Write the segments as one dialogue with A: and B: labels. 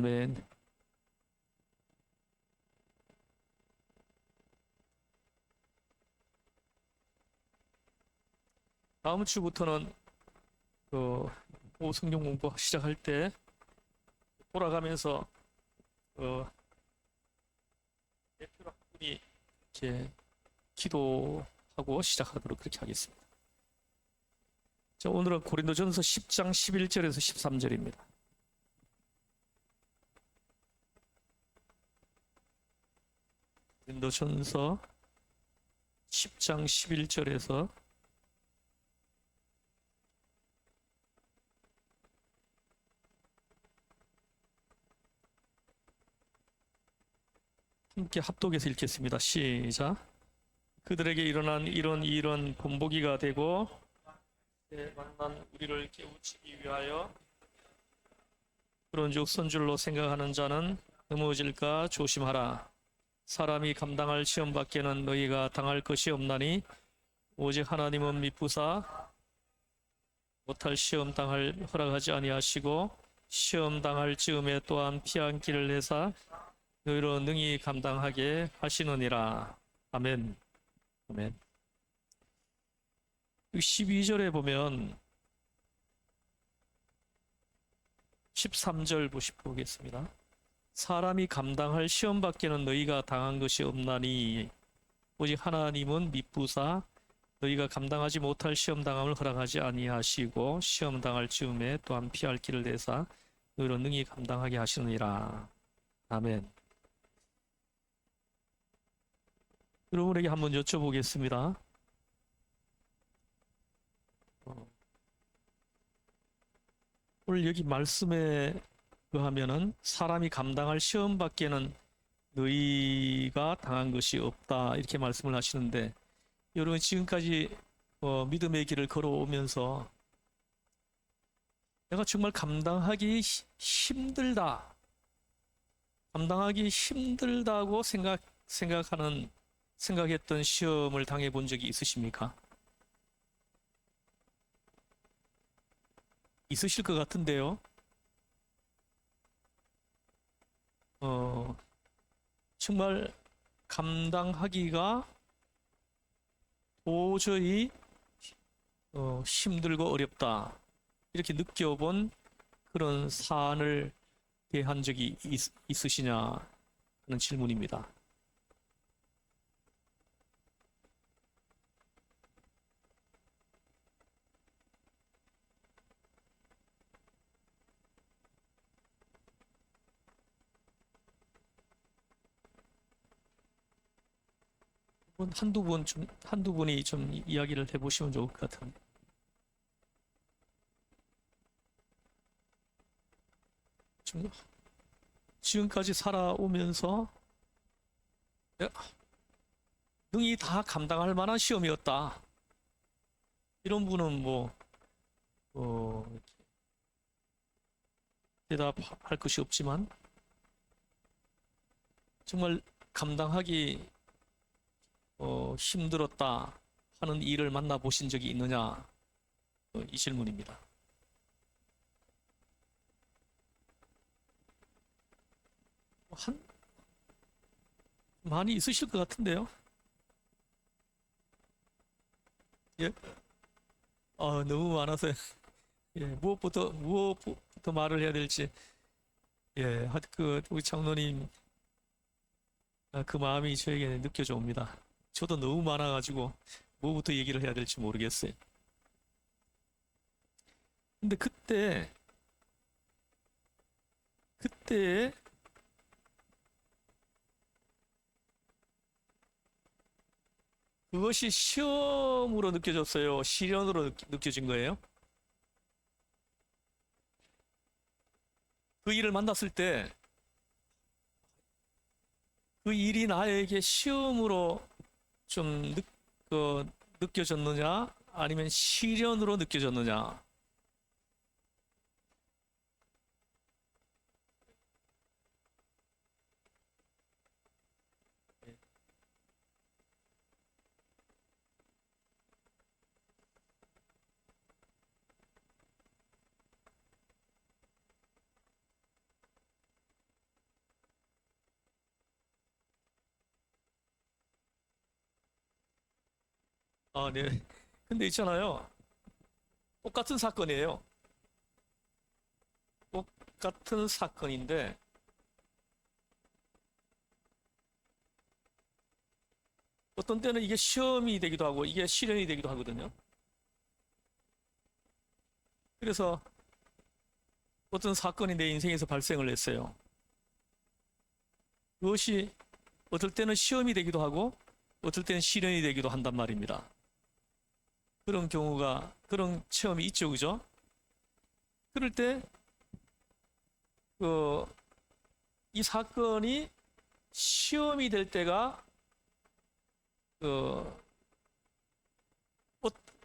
A: 아멘. 다음 주부터는 그 오성경 공부 시작할 때 돌아가면서 그 대표로 한 분이 이제 기도하고 시작하도록 그렇게 하겠습니다. 자, 오늘은 고린도전서 10장 11절에서 13절입니다. 고린도전서 10장 11절에서 함께 합독해서 읽겠습니다. 시작. 그들에게 일어난 이런 일은 본보기가 되고 만난 우리를 깨우치기 위하여 그런즉 선줄로 생각하는 자는 넘어질까 조심하라. 사람이 감당할 시험 밖에는 너희가 당할 것이 없나니 오직 하나님은 미쁘사 못할 시험 당할 허락하지 아니하시고 시험 당할 즈음에 또한 피한 길을 내사 너희로 능히 감당하게 하시느니라. 아멘. 아멘. 12절에 보면 13절 보겠습니다. 사람이 감당할 시험 밖에는 너희가 당한 것이 없나니 오직 하나님은 미쁘사 너희가 감당하지 못할 시험 당함을 허락하지 아니하시고 시험 당할 즈음에 또한 피할 길을 내사 너희로 능히 감당하게 하시느니라. 아멘. 여러분에게 한번 여쭤보겠습니다. 오늘 여기 말씀에 의하면은 사람이 감당할 시험 밖에는 너희가 당한 것이 없다 이렇게 말씀을 하시는데 여러분 지금까지 믿음의 길을 걸어오면서 내가 정말 힘들다 감당하기 힘들다고 생각했던 시험을 당해 본 적이 있으십니까? 있으실 것 같은데요. 정말 감당하기가 도저히 힘들고 어렵다 이렇게 느껴본 그런 사안을 대한 적이 있으시냐 하는 질문입니다. 한두 분이 좀 이야기를 해보시면 좋을 것 같은데. 지금까지 살아오면서 능히 다 감당할 만한 시험이었다. 이런 분은 대답할 것이 없지만 정말 감당하기 힘들었다 하는 일을 만나보신 적이 있느냐? 이 질문입니다. 많이 있으실 것 같은데요? 예? 너무 많아서 예, 무엇부터 말을 해야 될지 예, 우리 장로님 그 마음이 저에게 느껴져 옵니다. 저도 너무 많아가지고 뭐부터 얘기를 해야 될지 모르겠어요. 근데 그때 그것이 시험으로 느껴졌어요? 시련으로 느껴진 거예요? 그 일을 만났을 때 그 일이 나에게 시험으로 좀 느껴졌느냐? 아니면 시련으로 느껴졌느냐? 아, 네. 근데 있잖아요. 똑같은 사건이에요. 똑같은 사건인데 어떤 때는 이게 시험이 되기도 하고 이게 실현이 되기도 하거든요. 그래서 어떤 사건이 내 인생에서 발생을 했어요. 그것이 어떨 때는 시험이 되기도 하고 어떨 때는 실현이 되기도 한단 말입니다. 그런 체험이 있죠, 그죠? 그럴 때, 그, 이 사건이 시험이 될 때가, 그,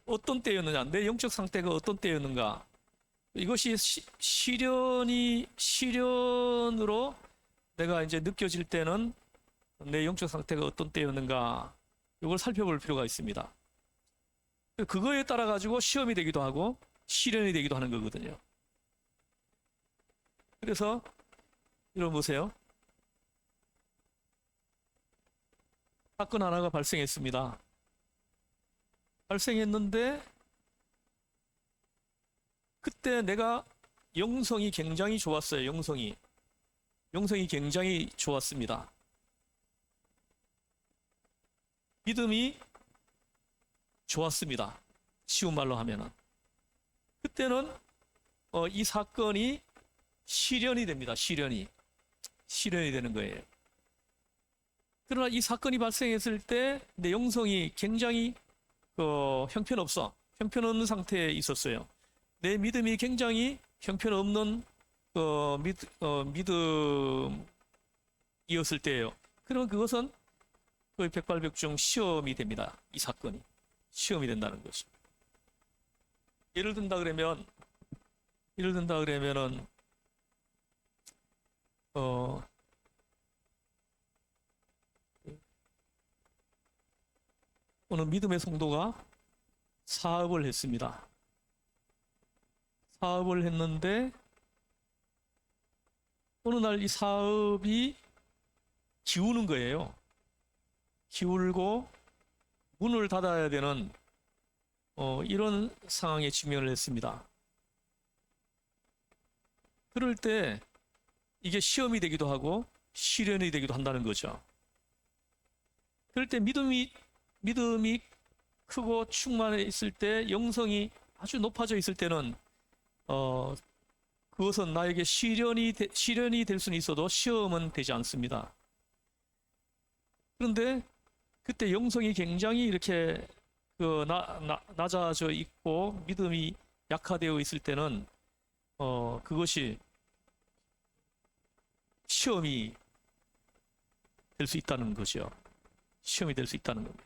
A: 어떤 때였느냐, 내 영적 상태가 어떤 때였는가, 이것이 시련으로 내가 이제 느껴질 때는 내 영적 상태가 어떤 때였는가, 이걸 살펴볼 필요가 있습니다. 그거에 따라 가지고 시험이 되기도 하고 시련이 되기도 하는 거거든요. 그래서 이런 보세요. 사건 하나가 발생했습니다. 발생했는데 그때 내가 영성이 굉장히 좋았어요. 영성이 굉장히 좋았습니다. 믿음이 좋았습니다. 쉬운 말로 하면은. 그때는 이 사건이 실현이 됩니다. 실현이 되는 거예요. 그러나 이 사건이 발생했을 때 내 영성이 굉장히 형편없는 상태에 있었어요. 내 믿음이 굉장히 형편없는 믿음이었을 때예요. 그러면 그것은 거의 백발백중 시험이 됩니다. 이 사건이 시험이 된다는 거죠. 예를 든다 그러면은 어느 믿음의 성도가 사업을 했습니다. 사업을 했는데 어느 날 이 사업이 기우는 거예요. 기울고 문을 닫아야 되는 이런 상황에 직면을 했습니다. 그럴 때 이게 시험이 되기도 하고 시련이 되기도 한다는 거죠. 그럴 때 믿음이 크고 충만해 있을 때 영성이 아주 높아져 있을 때는 그것은 나에게 시련이 될 수는 있어도 시험은 되지 않습니다. 그런데 그때 영성이 굉장히 이렇게 낮아져 있고 믿음이 약화되어 있을 때는 그것이 시험이 될 수 있다는 거죠. 시험이 될 수 있다는 겁니다.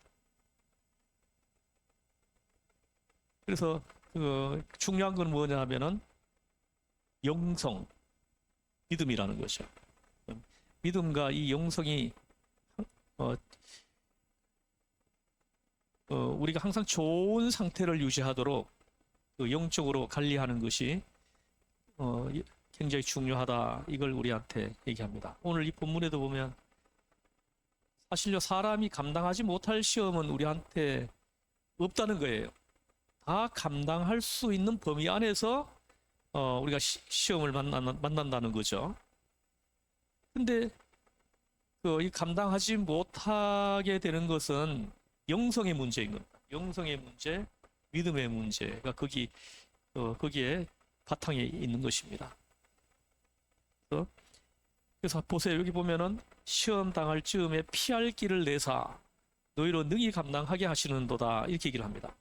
A: 그래서 중요한 건 뭐냐 하면은 영성, 믿음이라는 것이죠. 믿음과 이 영성이 어, 우리가 항상 좋은 상태를 유지하도록 영적으로 관리하는 것이 굉장히 중요하다. 이걸 우리한테 얘기합니다. 오늘 이 본문에도 보면 사실요 사람이 감당하지 못할 시험은 우리한테 없다는 거예요. 다 감당할 수 있는 범위 안에서 우리가 시험을 만난다는 거죠. 근데 이 감당하지 못하게 되는 것은 영성의 문제인 겁니다. 영성의 문제, 믿음의 문제가 거기에 바탕에 있는 것입니다. 그래서 보세요. 여기 보면은 시험 당할 즈음에 피할 길을 내사 너희로 능히 감당하게 하시는도다 이렇게 얘기를 합니다.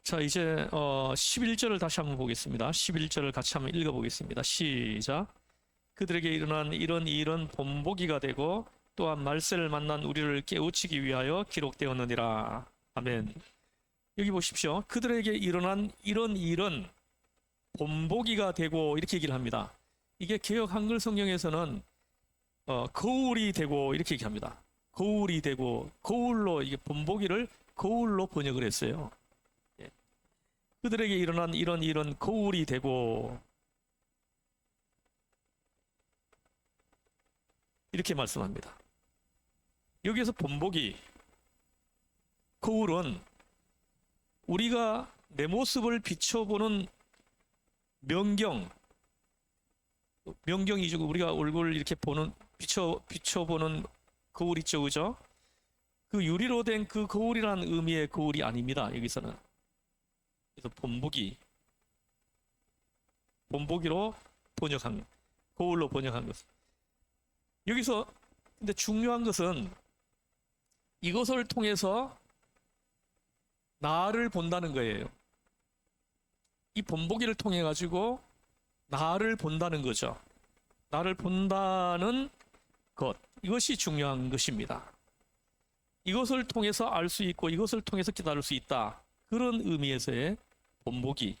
A: 자, 이제 11절을 다시 한번 보겠습니다. 11절을 같이 한번 읽어보겠습니다. 시작. 그들에게 일어난 이런 일은 본보기가 되고 또한 말세를 만난 우리를 깨우치기 위하여 기록되었느니라. 아멘. 여기 보십시오. 그들에게 일어난 이런 일은 본보기가 되고 이렇게 얘기를 합니다. 이게 개역 한글 성경에서는 거울이 되고 이렇게 얘기합니다. 거울이 되고 거울로 이게 본보기를 거울로 번역을 했어요. 예. 그들에게 일어난 이런 일은 거울이 되고 이렇게 말씀합니다. 여기에서 본보기, 거울은 우리가 내 모습을 비춰보는 명경이죠. 우리가 얼굴을 이렇게 보는 비춰보는 거울 있죠, 그죠? 그 유리로 된 그 거울이라는 의미의 거울이 아닙니다. 여기서는. 그래서 본보기로 번역한 거울로 번역한 것. 여기서 근데 중요한 것은 이것을 통해서 나를 본다는 거예요. 이 본보기를 통해 가지고 나를 본다는 거죠. 나를 본다는 것, 이것이 중요한 것입니다. 이것을 통해서 알 수 있고 이것을 통해서 깨달을 수 있다. 그런 의미에서의 본보기,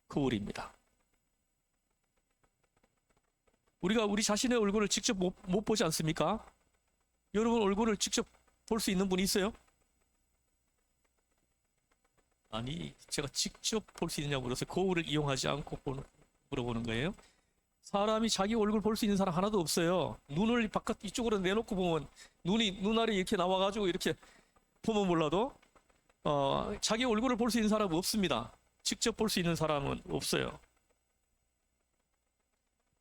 A: 거울입니다. 우리가 우리 자신의 얼굴을 직접 못 보지 않습니까? 여러분 얼굴을 직접 볼 수 있는 분이 있어요? 아니, 제가 직접 볼 수 있느냐고 물어서 거울을 이용하지 않고 물어보는 거예요. 사람이 자기 얼굴 볼 수 있는 사람 하나도 없어요. 눈을 바깥 이쪽으로 내놓고 보면 눈알이 이렇게 나와가지고 이렇게 보면 몰라도 자기 얼굴을 볼 수 있는 사람은 없습니다. 직접 볼 수 있는 사람은 없어요.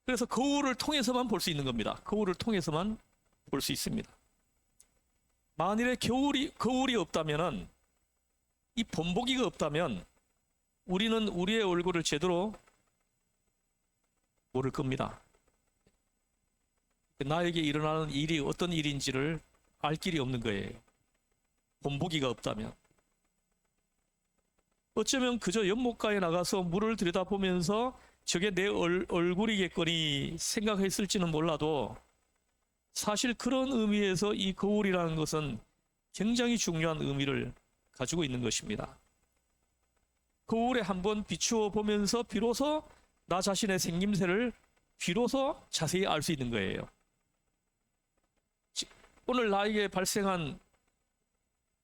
A: 그래서 거울을 통해서만 볼 수 있는 겁니다. 거울을 통해서만 볼 수 있습니다. 만일에 거울이 없다면은, 이 본보기가 없다면 우리는 우리의 얼굴을 제대로 모를 겁니다. 나에게 일어나는 일이 어떤 일인지를 알 길이 없는 거예요. 본보기가 없다면. 어쩌면 그저 연못가에 나가서 물을 들여다보면서 저게 내 얼굴이겠거니 생각했을지는 몰라도 사실 그런 의미에서 이 거울이라는 것은 굉장히 중요한 의미를 가지고 있는 것입니다. 거울에 한번 비추어 보면서 비로소 나 자신의 생김새를 비로소 자세히 알 수 있는 거예요. 오늘 나에게 발생한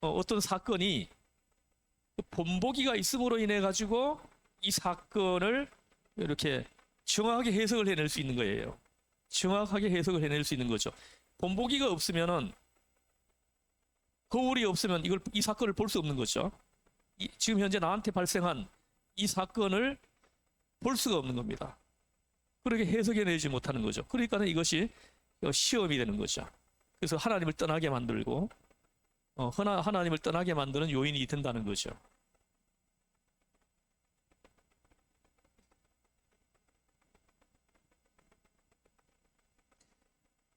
A: 어떤 사건이 본보기가 있음으로 인해 가지고 이 사건을 이렇게 정확하게 해석을 해낼 수 있는 거예요. 정확하게 해석을 해낼 수 있는 거죠. 본보기가 없으면은, 거울이 없으면 이 사건을 볼 수 없는 거죠. 지금 현재 나한테 발생한 이 사건을 볼 수가 없는 겁니다. 그렇게 해석해내지 못하는 거죠. 그러니까 이것이 시험이 되는 거죠. 그래서 하나님을 떠나게 만들고 하나님을 떠나게 만드는 요인이 된다는 거죠.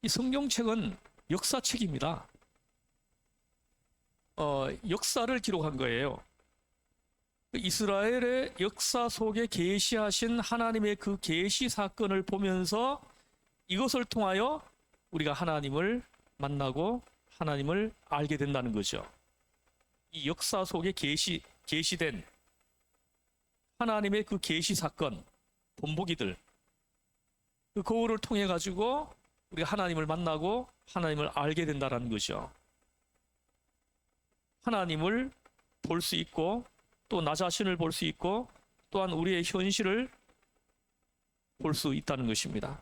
A: 이 성경책은 역사책입니다. 역사를 기록한 거예요. 이스라엘의 역사 속에 계시하신 하나님의 그 계시 사건을 보면서 이것을 통하여 우리가 하나님을 만나고 하나님을 알게 된다는 거죠. 이 역사 속에 계시된 하나님의 그 계시 사건, 본보기들, 그 거울을 통해 가지고 우리가 하나님을 만나고 하나님을 알게 된다는 거죠. 하나님을 볼 수 있고 또 나 자신을 볼 수 있고 또한 우리의 현실을 볼 수 있다는 것입니다.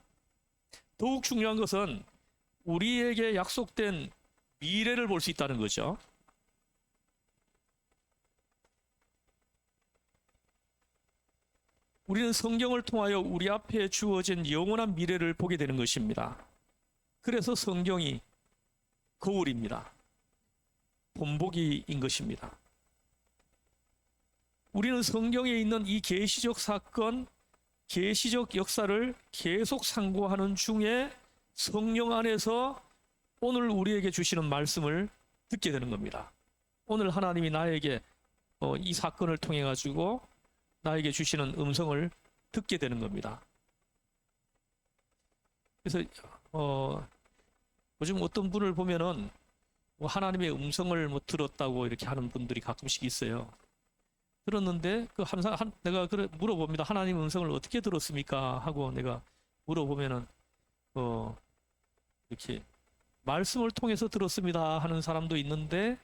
A: 더욱 중요한 것은 우리에게 약속된 미래를 볼 수 있다는 거죠. 우리는 성경을 통하여 우리 앞에 주어진 영원한 미래를 보게 되는 것입니다. 그래서 성경이 거울입니다. 본보기인 것입니다. 우리는 성경에 있는 이 계시적 사건, 계시적 역사를 계속 상고하는 중에 성령 안에서 오늘 우리에게 주시는 말씀을 듣게 되는 겁니다. 오늘 하나님이 나에게 이 사건을 통해 가지고 나에게 주시는 음성을 듣게 되는 겁니다. 그래서 요즘 어떤 분을 보면은 하나님의 음성을 들었다고 이렇게 하는 분들이 가끔씩 있어요. 들었는데 항상 내가 물어봅니다. 하나님 음성을 어떻게 들었습니까? 하고 내가 물어보면은 이렇게 말씀을 통해서 들었습니다 하는 사람도 있는데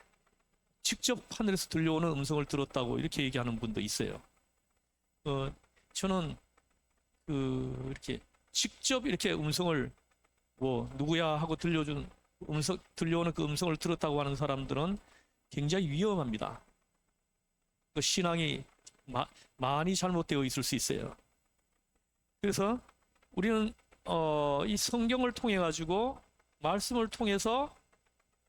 A: 직접 하늘에서 들려오는 음성을 들었다고 이렇게 얘기하는 분도 있어요. 저는 이렇게 직접 이렇게 음성을 누구야 하고 들려준 들려오는 그 음성을 들었다고 하는 사람들은 굉장히 위험합니다. 그 신앙이 많이 잘못되어 있을 수 있어요. 그래서 우리는 이 성경을 통해 가지고 말씀을 통해서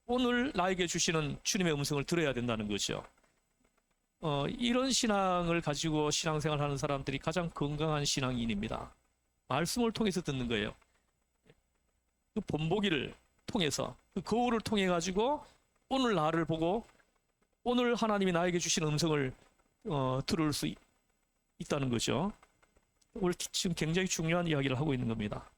A: 오늘 나에게 주시는 주님의 음성을 들어야 된다는 거죠. 이런 신앙을 가지고 신앙생활 하는 사람들이 가장 건강한 신앙인입니다. 말씀을 통해서 듣는 거예요. 그 본보기를 통해서, 그 거울을 통해 가지고 오늘 나를 보고 오늘 하나님이 나에게 주신 음성을 들을 수 있다는 거죠. 오늘 지금 굉장히 중요한 이야기를 하고 있는 겁니다.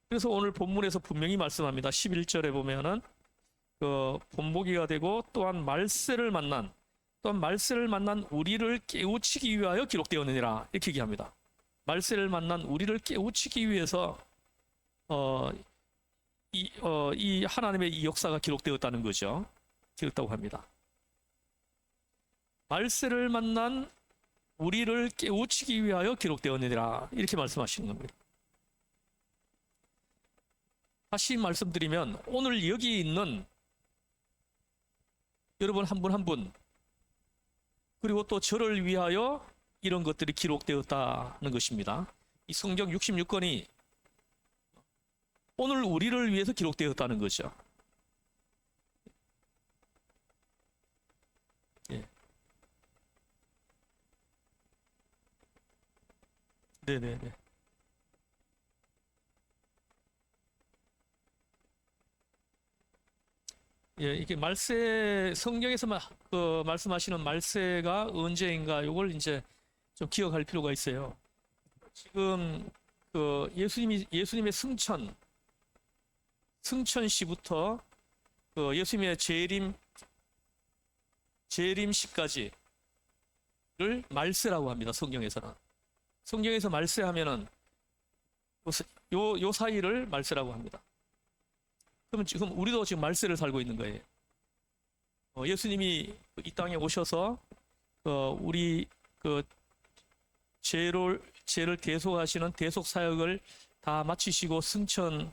A: 그래서 오늘 본문에서 분명히 말씀합니다. 11절에 보면은 그 본보기가 되고 또한 말세를 만난 우리를 깨우치기 위하여 기록되었느니라 이렇게 얘기합니다. 말세를 만난 우리를 깨우치기 위해서 이 하나님의 이 역사가 기록되었다는 거죠. 기록다고 합니다. 말세를 만난 우리를 깨우치기 위하여 기록되었느니라 이렇게 말씀하시는 겁니다. 다시 말씀드리면 오늘 여기 있는 여러분 한 분 한 분 그리고 또 저를 위하여 이런 것들이 기록되었다는 것입니다. 이 성경 66권이 오늘 우리를 위해서 기록되었다는 거죠. 예. 네네네. 예, 이게 말세 성경에서 말씀하시는 말세가 언제인가 이걸 이제 좀 기억할 필요가 있어요. 지금 그 예수님의 승천시부터 그 예수님의 재림시까지를 말세라고 합니다. 성경에서는. 성경에서 말세하면은 요 사이를 말세라고 합니다. 그러면 지금 우리도 지금 말세를 살고 있는 거예요. 예수님이 이 땅에 오셔서 우리 그 죄를 대속하시는 대속 사역을 다 마치시고 승천하셨죠.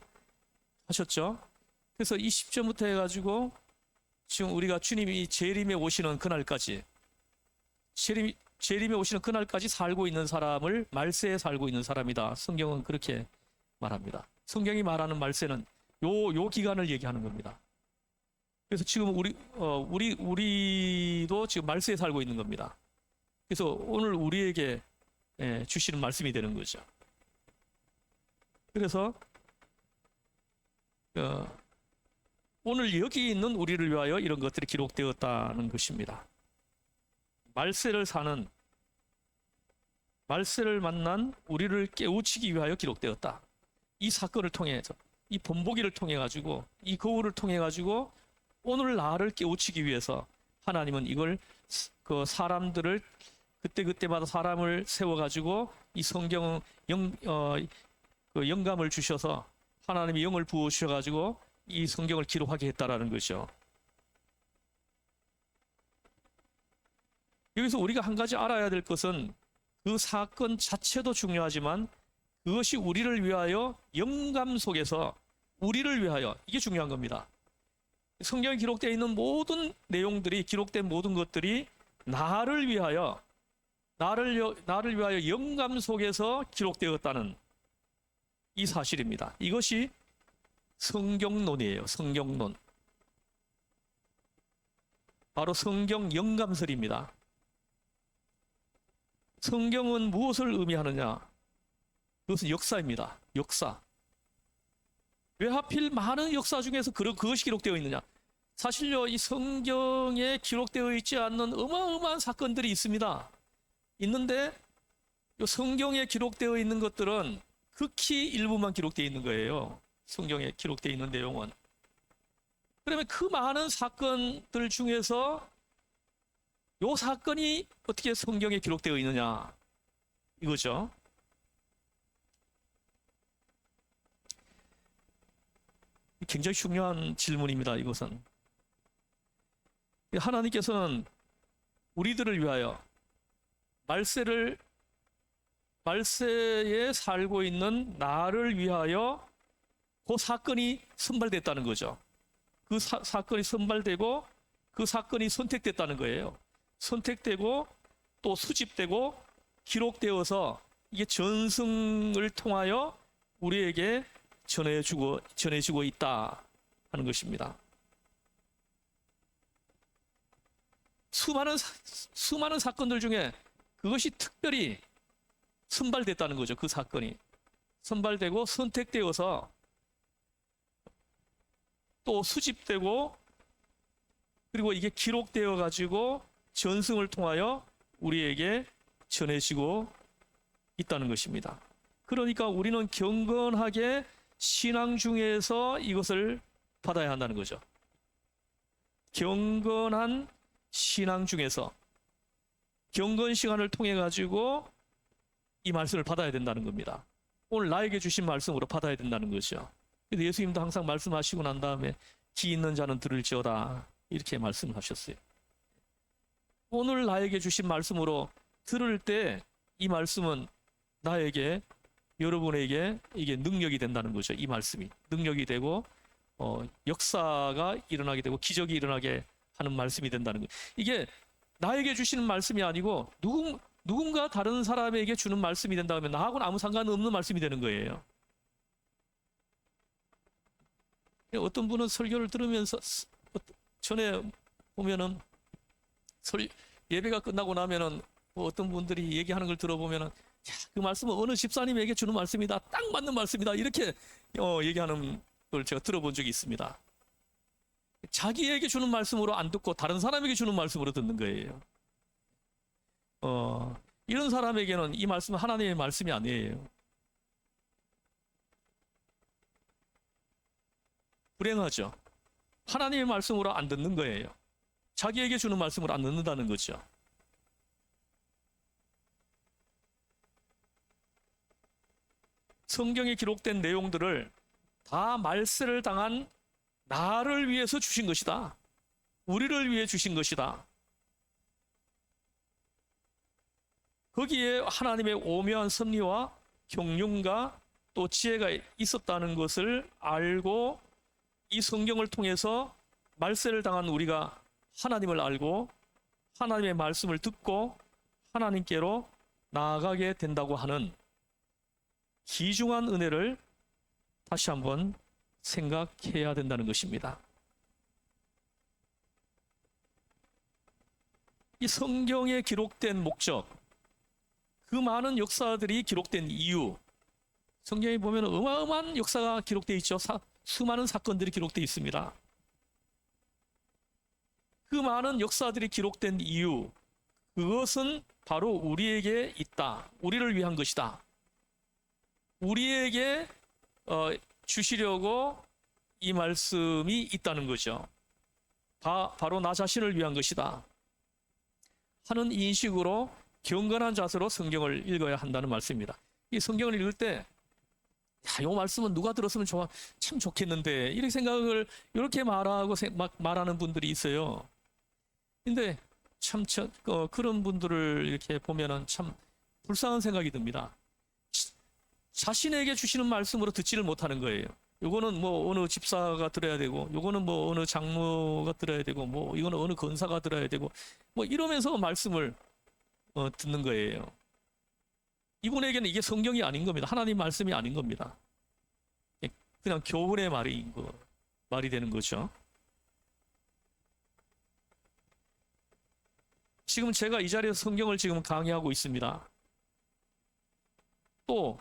A: 그래서 이 시점부터 해가지고 지금 우리가 주님이 재림에 오시는 그날까지 재림에 오시는 그날까지 살고 있는 사람을 말세에 살고 있는 사람이다. 성경은 그렇게 말합니다. 성경이 말하는 말세는 요 기간을 얘기하는 겁니다. 그래서 지금 우리도 지금 말세에 살고 있는 겁니다. 그래서 오늘 우리에게 주시는 말씀이 되는 거죠. 그래서 오늘 여기 있는 우리를 위하여 이런 것들이 기록되었다는 것입니다. 말세를 만난 우리를 깨우치기 위하여 기록되었다. 이 사건을 통해서 이 본보기를 통해 가지고 이 거울을 통해 가지고 오늘 나를 깨우치기 위해서 하나님은 이걸 그 사람들을 그때마다 사람을 세워 가지고 이 성경 그 영감을 주셔서 하나님이 영을 부어 주셔 가지고 이 성경을 기록하게 했다라는 거죠. 여기서 우리가 한 가지 알아야 될 것은 그 사건 자체도 중요하지만 그것이 우리를 위하여 영감 속에서 우리를 위하여 이게 중요한 겁니다. 성경에 기록되어 있는 모든 내용들이 기록된 모든 것들이 나를 위하여 영감 속에서 기록되었다는 이 사실입니다. 이것이 성경론이에요. 성경론. 바로 성경 영감설입니다. 성경은 무엇을 의미하느냐? 그것은 역사입니다. 역사. 왜 하필 많은 역사 중에서 그것이 기록되어 있느냐? 사실요, 이 성경에 기록되어 있지 않는 어마어마한 사건들이 있습니다. 있는데 이 성경에 기록되어 있는 것들은 극히 일부만 기록되어 있는 거예요. 성경에 기록되어 있는 내용은. 그러면 그 많은 사건들 중에서 이 사건이 어떻게 성경에 기록되어 있느냐? 이거죠. 굉장히 중요한 질문입니다. 이것은 하나님께서는 우리들을 위하여 말세를 말세에 살고 있는 나를 위하여 그 사건이 선발됐다는 거죠. 그 사건이 선발되고 그 사건이 선택됐다는 거예요. 선택되고 또 수집되고 기록되어서 이게 전승을 통하여 우리에게 전해지고 있다 하는 것입니다. 수많은 사건들 중에 그것이 특별히 선발됐다는 거죠. 그 사건이 선발되고 선택되어서 또 수집되고 그리고 이게 기록되어 가지고 전승을 통하여 우리에게 전해지고 있다는 것입니다. 그러니까 우리는 경건하게 신앙 중에서 이것을 받아야 한다는 거죠. 경건한 신앙 중에서 경건 시간을 통해 가지고 이 말씀을 받아야 된다는 겁니다. 오늘 나에게 주신 말씀으로 받아야 된다는 거죠. 그래서 예수님도 항상 말씀하시고 난 다음에 귀 있는 자는 들을지어다 이렇게 말씀하셨어요. 오늘 나에게 주신 말씀으로 들을 때 이 말씀은 나에게 여러분에게 이게 능력이 된다는 거죠. 이 말씀이 능력이 되고 역사가 일어나게 되고 기적이 일어나게 하는 말씀이 된다는 거예요. 이게 나에게 주시는 말씀이 아니고 누군가 다른 사람에게 주는 말씀이 된다 하면 나하고는 아무 상관없는 말씀이 되는 거예요. 어떤 분은 설교를 들으면서 전에 보면은 예배가 끝나고 나면은 어떤 분들이 얘기하는 걸 들어보면은 그 말씀은 어느 집사님에게 주는 말씀이다, 딱 맞는 말씀이다 이렇게 얘기하는 걸 제가 들어본 적이 있습니다. 자기에게 주는 말씀으로 안 듣고 다른 사람에게 주는 말씀으로 듣는 거예요. 이런 사람에게는 이 말씀은 하나님의 말씀이 아니에요. 불행하죠. 하나님의 말씀으로 안 듣는 거예요. 자기에게 주는 말씀으로 안 듣는다는 거죠. 성경에 기록된 내용들을 다 말세를 당한 나를 위해서 주신 것이다. 우리를 위해 주신 것이다. 거기에 하나님의 오묘한 섭리와 경륜과 또 지혜가 있었다는 것을 알고 이 성경을 통해서 말세를 당한 우리가 하나님을 알고 하나님의 말씀을 듣고 하나님께로 나아가게 된다고 하는 귀중한 은혜를 다시 한번 생각해야 된다는 것입니다. 이 성경에 기록된 목적, 그 많은 역사들이 기록된 이유, 성경에 보면 어마어마한 역사가 기록되어 있죠. 수많은 사건들이 기록되어 있습니다. 그 많은 역사들이 기록된 이유, 그것은 바로 우리에게 있다. 우리를 위한 것이다. 우리에게 주시려고 이 말씀이 있다는 거죠. 바로 나 자신을 위한 것이다 하는 인식으로 경건한 자세로 성경을 읽어야 한다는 말씀입니다. 이 성경을 읽을 때 이 말씀은 누가 들었으면 참 좋겠는데 이렇게 생각을 이렇게 말하는 분들이 있어요. 근데 참 그런 분들을 이렇게 보면은 참 불쌍한 생각이 듭니다. 자신에게 주시는 말씀으로 듣지를 못하는 거예요. 요거는 뭐 어느 집사가 들어야 되고, 요거는 뭐 어느 장로가 들어야 되고, 뭐 이거는 어느 권사가 들어야 되고, 뭐 이러면서 말씀을 듣는 거예요. 이분에게는 이게 성경이 아닌 겁니다. 하나님 말씀이 아닌 겁니다. 그냥 교훈의 말이 되는 거죠. 지금 제가 이 자리에서 성경을 지금 강의하고 있습니다. 또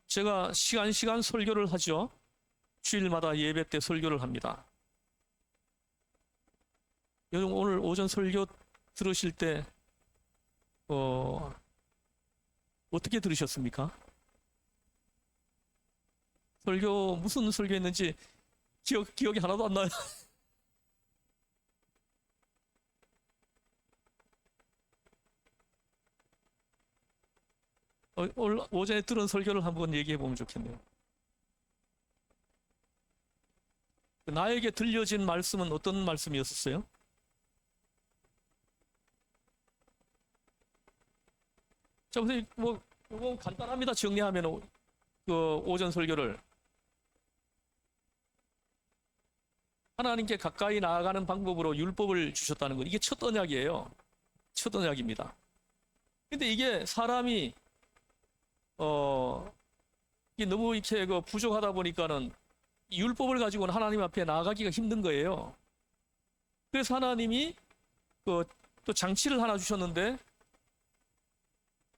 A: 제가 시간 설교를 하죠. 주일마다 예배 때 설교를 합니다. 여러분 오늘 오전 설교 들으실 때 어떻게 들으셨습니까? 무슨 설교했는지 기억이 하나도 안 나요. 오늘 오전에 들은 설교를 한번 얘기해 보면 좋겠네요. 나에게 들려진 말씀은 어떤 말씀이었어요? 자, 선생님, 이거 간단합니다. 정리하면 그 오전 설교를 하나님께 가까이 나아가는 방법으로 율법을 주셨다는 것. 이게 첫 언약이에요. 첫 언약입니다. 근데 이게 사람이 이게 너무 이렇게 그 부족하다 보니까는 이 율법을 가지고는 하나님 앞에 나아가기가 힘든 거예요. 그래서 하나님이 그 또 장치를 하나 주셨는데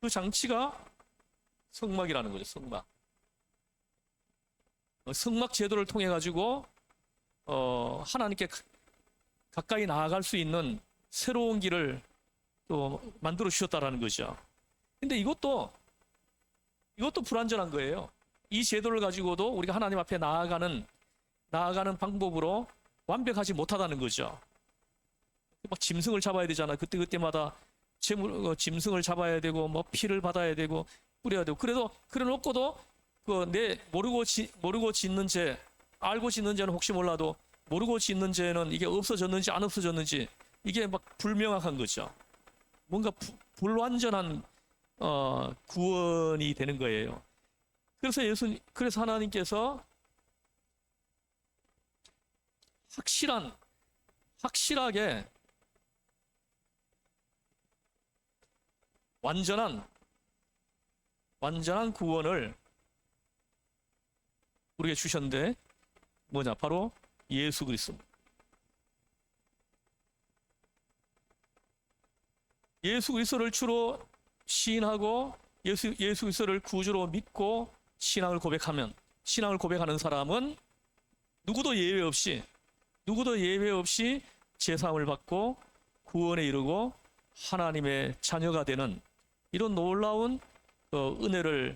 A: 그 장치가 성막이라는 거죠. 성막. 성막 제도를 통해 가지고 하나님께 가까이 나아갈 수 있는 새로운 길을 또 만들어 주셨다라는 거죠. 근데 이것도 불완전한 거예요. 이 제도를 가지고도 우리가 하나님 앞에 나아가는 방법으로 완벽하지 못하다는 거죠. 막 짐승을 잡아야 되잖아. 그때마다 짐승을 잡아야 되고, 뭐 피를 받아야 되고, 뿌려야 되고. 그래 놓고도 모르고 짓는 죄, 알고 짓는 죄는 혹시 몰라도 모르고 짓는 죄는 이게 없어졌는지 안 없어졌는지 이게 막 불명확한 거죠. 뭔가 불완전한 구원이 되는 거예요. 그래서 하나님께서 확실하게 완전한 구원을 우리에게 주셨는데 뭐냐? 바로 예수 그리스도. 예수 그리스도를 주로 시인하고 예수 그리스도를 구주로 믿고 신앙을 고백하는 사람은 누구도 예외 없이 제사함을 받고 구원에 이르고 하나님의 자녀가 되는 이런 놀라운 은혜를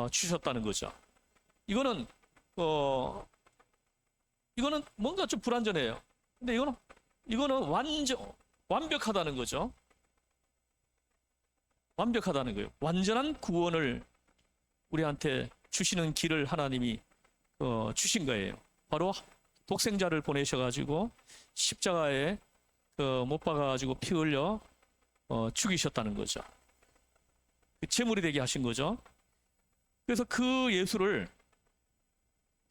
A: 주셨다는 거죠. 이거는 뭔가 좀 불완전해요. 근데 이거는 완벽하다는 거죠. 완벽하다는 거예요. 완전한 구원을 우리한테 주시는 길을 하나님이 주신 거예요. 바로 독생자를 보내셔가지고 십자가에 못 박아가지고 피 흘려 죽이셨다는 거죠. 제물이 되게 하신 거죠. 그래서 그 예수를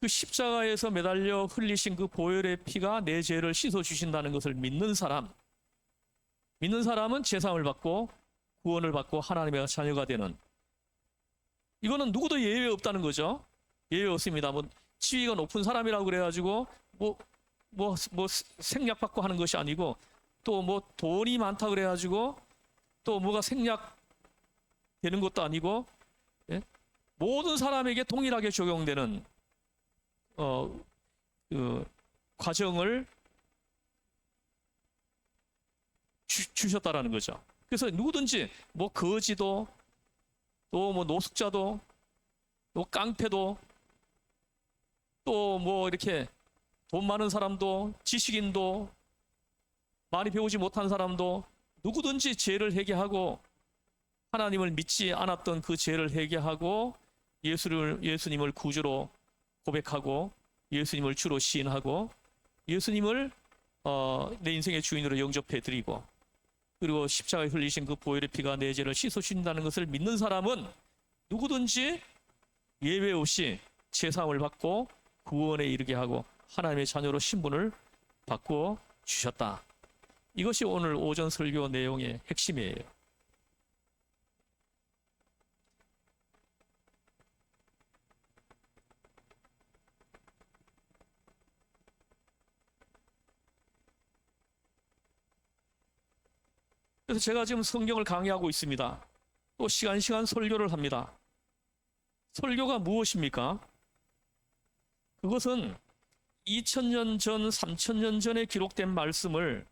A: 그 십자가에서 매달려 흘리신 그 보혈의 피가 내 죄를 씻어 주신다는 것을 믿는 사람은 제사함을 받고 구원을 받고 하나님의 자녀가 되는, 이거는 누구도 예외 없다는 거죠. 예외 없습니다. 뭐 지위가 높은 사람이라고 그래가지고 뭐 생략 받고 하는 것이 아니고, 또 뭐 돈이 많다 그래가지고 또 뭐가 생략 되는 것도 아니고, 예? 모든 사람에게 동일하게 적용되는 그 과정을 주셨다라는 거죠. 그래서 누구든지 뭐 거지도 또 뭐 노숙자도 또 깡패도 또 뭐 이렇게 돈 많은 사람도 지식인도 많이 배우지 못한 사람도 누구든지 죄를 회개하고 하나님을 믿지 않았던 그 죄를 회개하고 예수님을 구주로 고백하고 예수님을 주로 시인하고 예수님을 내 인생의 주인으로 영접해 드리고, 그리고 십자가에 흘리신 그 보혈의 피가 내 죄를 씻어 주신다는 것을 믿는 사람은 누구든지 예외 없이 제사함을 받고 구원에 이르게 하고 하나님의 자녀로 신분을 바꾸어 주셨다. 이것이 오늘 오전 설교 내용의 핵심이에요. 그래서 제가 지금 성경을 강의하고 있습니다. 또 시간 설교를 합니다. 설교가 무엇입니까? 그것은 2000년 전, 3000년 전에 기록된 말씀을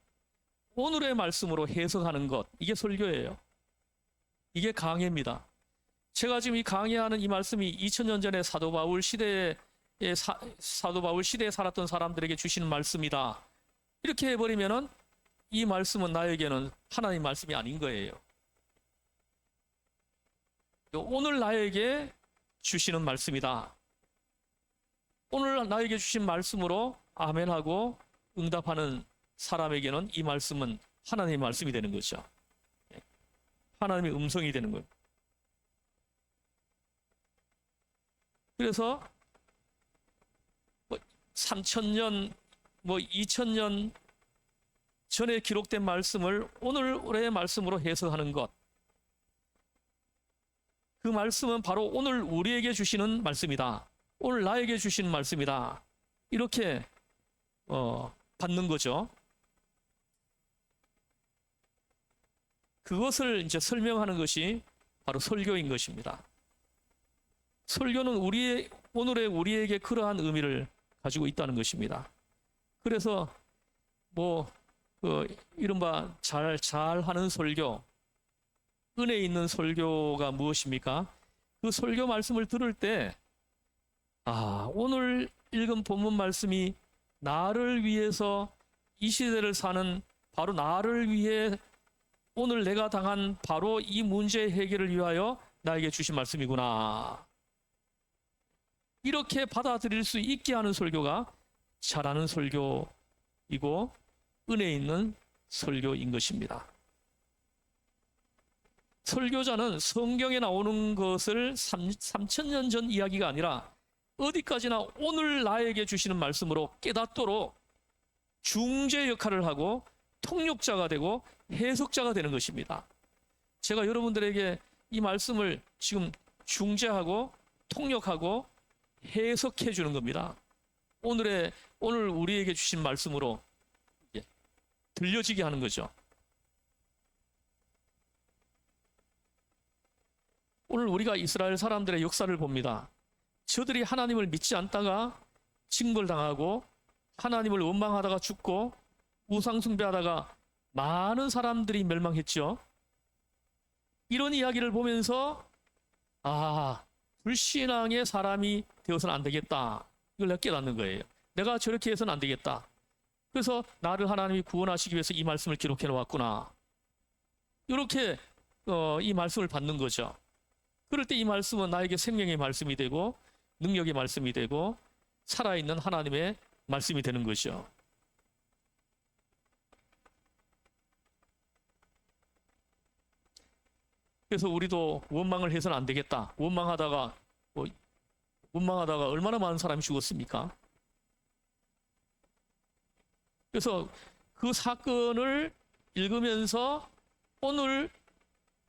A: 오늘의 말씀으로 해석하는 것, 이게 설교예요. 이게 강해입니다. 제가 지금 이 강의하는 이 말씀이 2000년 전에 사도 바울 시대에 살았던 사람들에게 주시는 말씀이다, 이렇게 해버리면은 이 말씀은 나에게는 하나님 말씀이 아닌 거예요. 오늘 나에게 주시는 말씀이다. 오늘 나에게 주신 말씀으로 아멘하고 응답하는 사람에게는 이 말씀은 하나님의 말씀이 되는 거죠. 하나님의 음성이 되는 거예요. 그래서 3,000년, 2,000년 전에 기록된 말씀을 오늘의 말씀으로 해석하는 것. 그 말씀은 바로 오늘 우리에게 주시는 말씀이다. 오늘 나에게 주시는 말씀이다. 이렇게 받는 거죠. 그것을 이제 설명하는 것이 바로 설교인 것입니다. 설교는 오늘의 우리에게 그러한 의미를 가지고 있다는 것입니다. 그래서 이른바 잘하는 설교, 은혜 있는 설교가 무엇입니까? 그 설교 말씀을 들을 때, 오늘 읽은 본문 말씀이 나를 위해서 이 시대를 사는 바로 나를 위해 오늘 내가 당한 바로 이 문제 해결을 위하여 나에게 주신 말씀이구나. 이렇게 받아들일 수 있게 하는 설교가 잘하는 설교이고 은혜 있는 설교인 것입니다. 설교자는 성경에 나오는 것을 3,000년 전 이야기가 아니라 어디까지나 오늘 나에게 주시는 말씀으로 깨닫도록 중재 역할을 하고 통역자가 되고 해석자가 되는 것입니다. 제가 여러분들에게 이 말씀을 지금 중재하고 통역하고 해석해 주는 겁니다. 오늘 우리에게 주신 말씀으로 들려지게 하는 거죠. 오늘 우리가 이스라엘 사람들의 역사를 봅니다. 저들이 하나님을 믿지 않다가 징벌당하고 하나님을 원망하다가 죽고 우상숭배하다가 많은 사람들이 멸망했죠. 이런 이야기를 보면서 불신앙의 사람이 되어서는 안 되겠다. 이걸 내가 깨닫는 거예요. 내가 저렇게 해서는 안 되겠다. 그래서 나를 하나님이 구원하시기 위해서 이 말씀을 기록해 놓았구나. 이렇게 이 말씀을 받는 거죠. 그럴 때 이 말씀은 나에게 생명의 말씀이 되고 능력의 말씀이 되고 살아있는 하나님의 말씀이 되는 것이죠. 그래서 우리도 원망을 해서는 안 되겠다. 원망하다가 얼마나 많은 사람이 죽었습니까? 그래서 그 사건을 읽으면서 오늘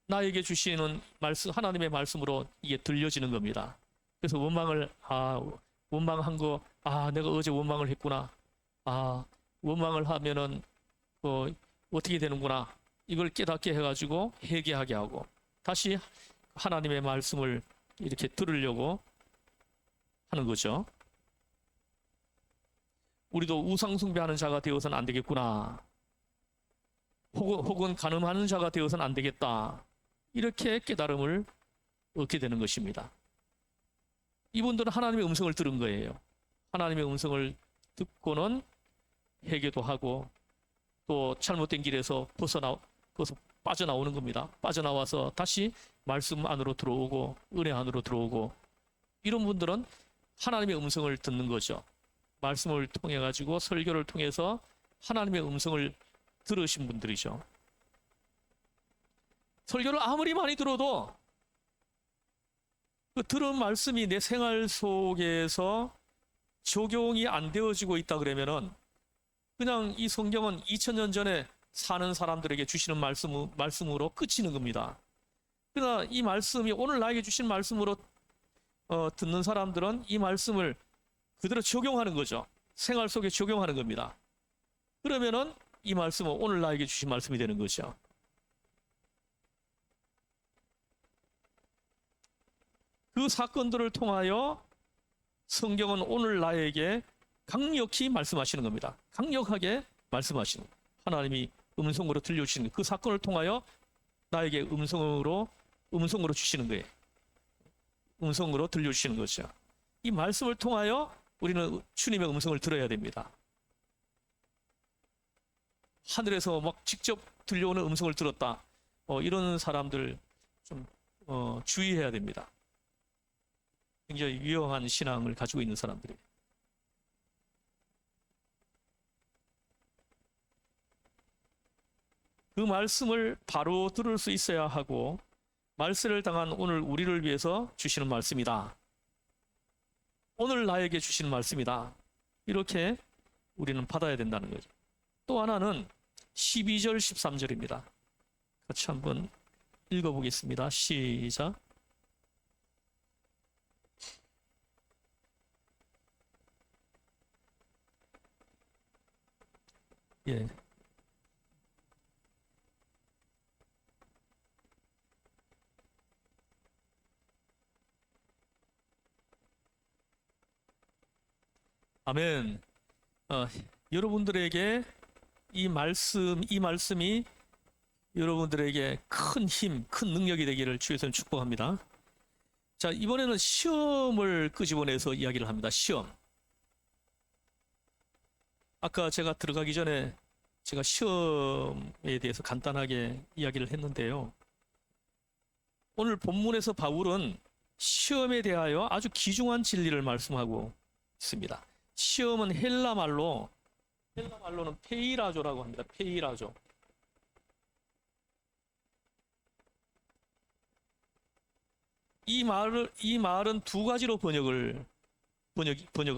A: 나에게 주시는 말씀, 하나님의 말씀으로 이게 들려지는 겁니다. 그래서 원망한 거, 내가 어제 원망을 했구나. 원망을 하면은 어떻게 되는구나. 이걸 깨닫게 해가지고 회개하게 하고 다시 하나님의 말씀을 이렇게 들으려고 하는 거죠. 우리도 우상숭배하는 자가 되어서는 안 되겠구나. 혹은 간음하는 자가 되어서는 안 되겠다. 이렇게 깨달음을 얻게 되는 것입니다. 이분들은 하나님의 음성을 들은 거예요. 하나님의 음성을 듣고는 회개도 하고 또 잘못된 길에서 빠져나오는 겁니다. 빠져나와서 다시 말씀 안으로 들어오고 은혜 안으로 들어오고 이런 분들은 하나님의 음성을 듣는 거죠. 말씀을 통해 가지고 설교를 통해서 하나님의 음성을 들으신 분들이죠. 설교를 아무리 많이 들어도 그 들은 말씀이 내 생활 속에서 적용이 안 되어지고 있다 그러면은 그냥 이 성경은 2000년 전에 사는 사람들에게 주시는 말씀으로 끝이는 겁니다. 그러나 이 말씀이 오늘 나에게 주신 말씀으로 듣는 사람들은 이 말씀을 그대로 적용하는 거죠. 생활 속에 적용하는 겁니다. 그러면은 이 말씀은 오늘 나에게 주신 말씀이 되는 거죠. 그 사건들을 통하여 성경은 오늘 나에게 강력히 말씀하시는 겁니다. 강력하게 말씀하시는 거예요. 하나님이 음성으로 들려주시는 그 사건을 통하여 나에게 음성으로 주시는 거예요. 음성으로 들려주시는 거죠. 이 말씀을 통하여 우리는 주님의 음성을 들어야 됩니다. 하늘에서 막 직접 들려오는 음성을 들었다. 이런 사람들 좀 주의해야 됩니다. 굉장히 위험한 신앙을 가지고 있는 사람들이에요. 그 말씀을 바로 들을 수 있어야 하고 말세를 당한 오늘 우리를 위해서 주시는 말씀이다. 오늘 나에게 주시는 말씀이다. 이렇게 우리는 받아야 된다는 거죠. 또 하나는 12절, 13절입니다. 같이 한번 읽어보겠습니다. 시작. 예. 아멘. 어, 여러분들에게 이 말씀이 여러분들에게 큰 힘, 큰 능력이 되기를 주에서 축복합니다. 자, 이번에는 시험을 끄집어내서 이야기를 합니다. 시험. 아까 제가 들어가기 전에 제가 시험에 대해서 간단하게 이야기를 했는데요. 오늘 본문에서 바울은 시험에 대하여 아주 귀중한 진리를 말씀하고 있습니다. 시험은 헬라말로는 페이라조라고 합니다. 페이라조. 이 말은 두 가지로 번역을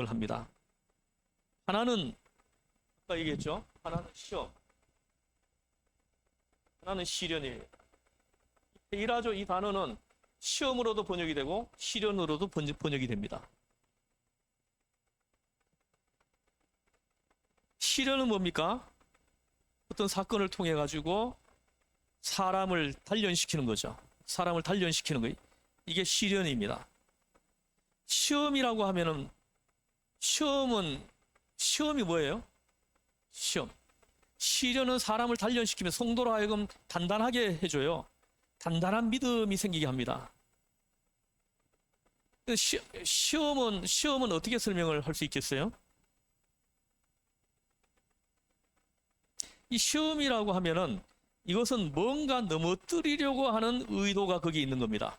A: 합니다. 하나는 아까 얘기했죠. 하나는 시험, 하나는 시련이에요. 페이라조 이 단어는 시험으로도 번역이 되고 시련으로도 번역이 됩니다. 시련은 뭡니까? 어떤 사건을 통해 가지고 사람을 단련시키는 거죠. 사람을 단련시키는 거예요. 이게 시련입니다. 시험이라고 하면은 시험이 뭐예요? 시험. 시련은 사람을 단련시키며 성도로 하여금 단단하게 해줘요. 단단한 믿음이 생기게 합니다. 시험은 어떻게 설명을 할 수 있겠어요? 이 시험이라고 하면은 이것은 뭔가 넘어뜨리려고 하는 의도가 거기 있는 겁니다.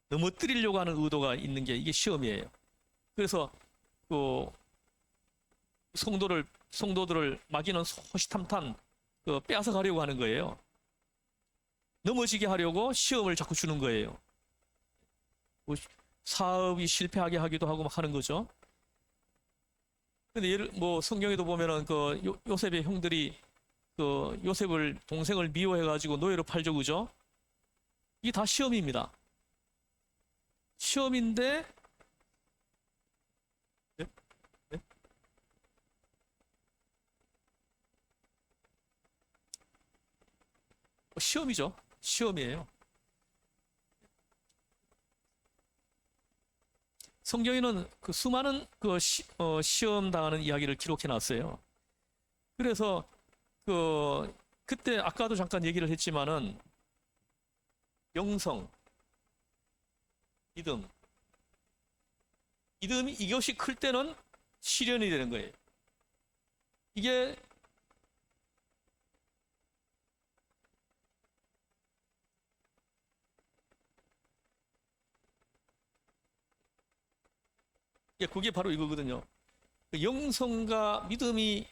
A: 넘어뜨리려고 하는 의도가 있는 게 이게 시험이에요. 그래서 그 성도들을 마귀는 호시탐탐 빼앗아 가려고 하는 거예요. 넘어지게 하려고 시험을 자꾸 주는 거예요. 뭐 사업이 실패하게 하기도 하고 막 하는 거죠. 근데 성경에도 보면은 요셉의 형들이 동생을 미워해가지고 노예로 팔죠, 그죠? 이게 다 시험입니다. 시험인데, 네? 네? 시험이죠. 시험이에요. 성경에는 수많은 시험 당하는 이야기를 기록해 놨어요. 그래서 그때 아까도 잠깐 얘기를 했지만은 영성, 믿음이 이것이 클 때는 시련이 되는 거예요. 이게 그게 바로 이거거든요. 영성과 믿음이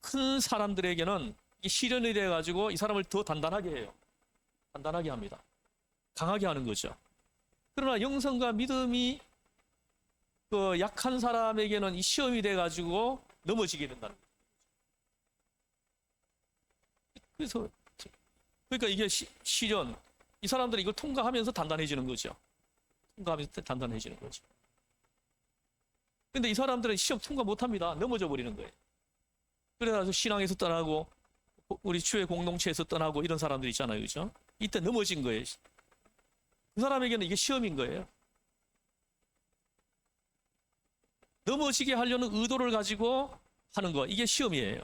A: 큰 사람들에게는 이 시련이 돼가지고 이 사람을 더 단단하게 해요. 단단하게 합니다. 강하게 하는 거죠. 그러나 영성과 믿음이 약한 사람에게는 이 시험이 돼가지고 넘어지게 된다는 거죠. 그러니까 이게 시련, 이 사람들이 이걸 통과하면서 단단해지는 거죠. 통과하면서 단단해지는 거죠. 근데 이 사람들은 시험 통과 못합니다. 넘어져 버리는 거예요. 그래서 신앙에서 떠나고 우리 주의 공동체에서 떠나고 이런 사람들 있잖아요, 그죠? 이때 넘어진 거예요. 그 사람에게는 이게 시험인 거예요. 넘어지게 하려는 의도를 가지고 하는 거, 이게 시험이에요.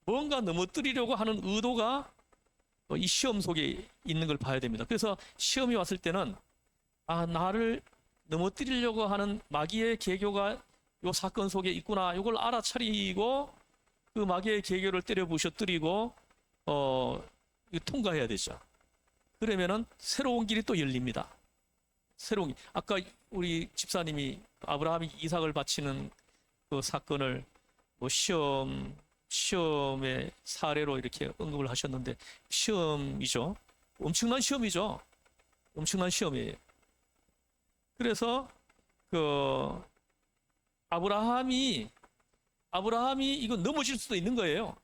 A: 뭔가 넘어뜨리려고 하는 의도가 이 시험 속에 있는 걸 봐야 됩니다. 그래서 시험이 왔을 때는 나를 넘어뜨리려고 하는 마귀의 계교가 이 사건 속에 있구나, 이걸 알아차리고 그 마귀의 계교를 때려 부셔뜨리고 통과해야 되죠. 그러면은 새로운 길이 또 열립니다. 새로운 길. 아까 우리 집사님이 아브라함이 이삭을 바치는 그 사건을 시험의 사례로 이렇게 언급을 하셨는데, 시험이죠. 엄청난 시험이죠. 엄청난 시험이에요. 그래서 그 아브라함이 이거 넘어질 수도 있는 거예요.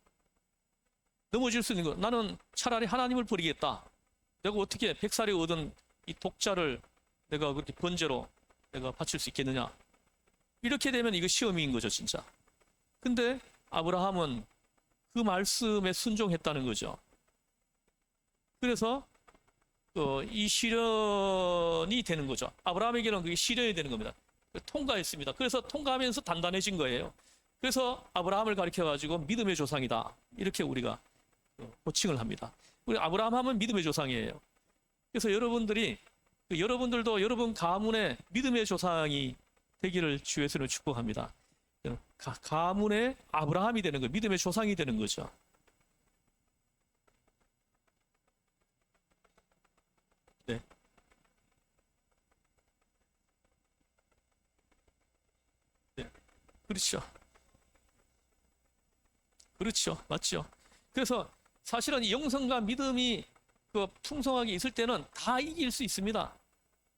A: 넘어질 수 있는 거. 나는 차라리 하나님을 버리겠다. 내가 어떻게 백살이 얻은 이 독자를 내가 그렇게 번제로 내가 바칠 수 있겠느냐. 이렇게 되면 이거 시험인 거죠, 진짜. 근데 아브라함은 그 말씀에 순종했다는 거죠. 그래서 이 시련이 되는 거죠. 아브라함에게는 그게 시련이 되는 겁니다. 통과했습니다. 그래서 통과하면서 단단해진 거예요. 그래서 아브라함을 가리켜가지고 믿음의 조상이다. 이렇게 우리가 호칭을 합니다. 우리 아브라함 하면 믿음의 조상이에요. 그래서 여러분들도 여러분 가문의 믿음의 조상이 되기를 주 예수는 축복합니다. 가문의 아브라함이 되는 거예요. 믿음의 조상이 되는 거죠. 네. 네. 그렇죠. 그렇죠. 맞죠. 그래서 사실은 이 영성과 믿음이 그 풍성하게 있을 때는 다 이길 수 있습니다.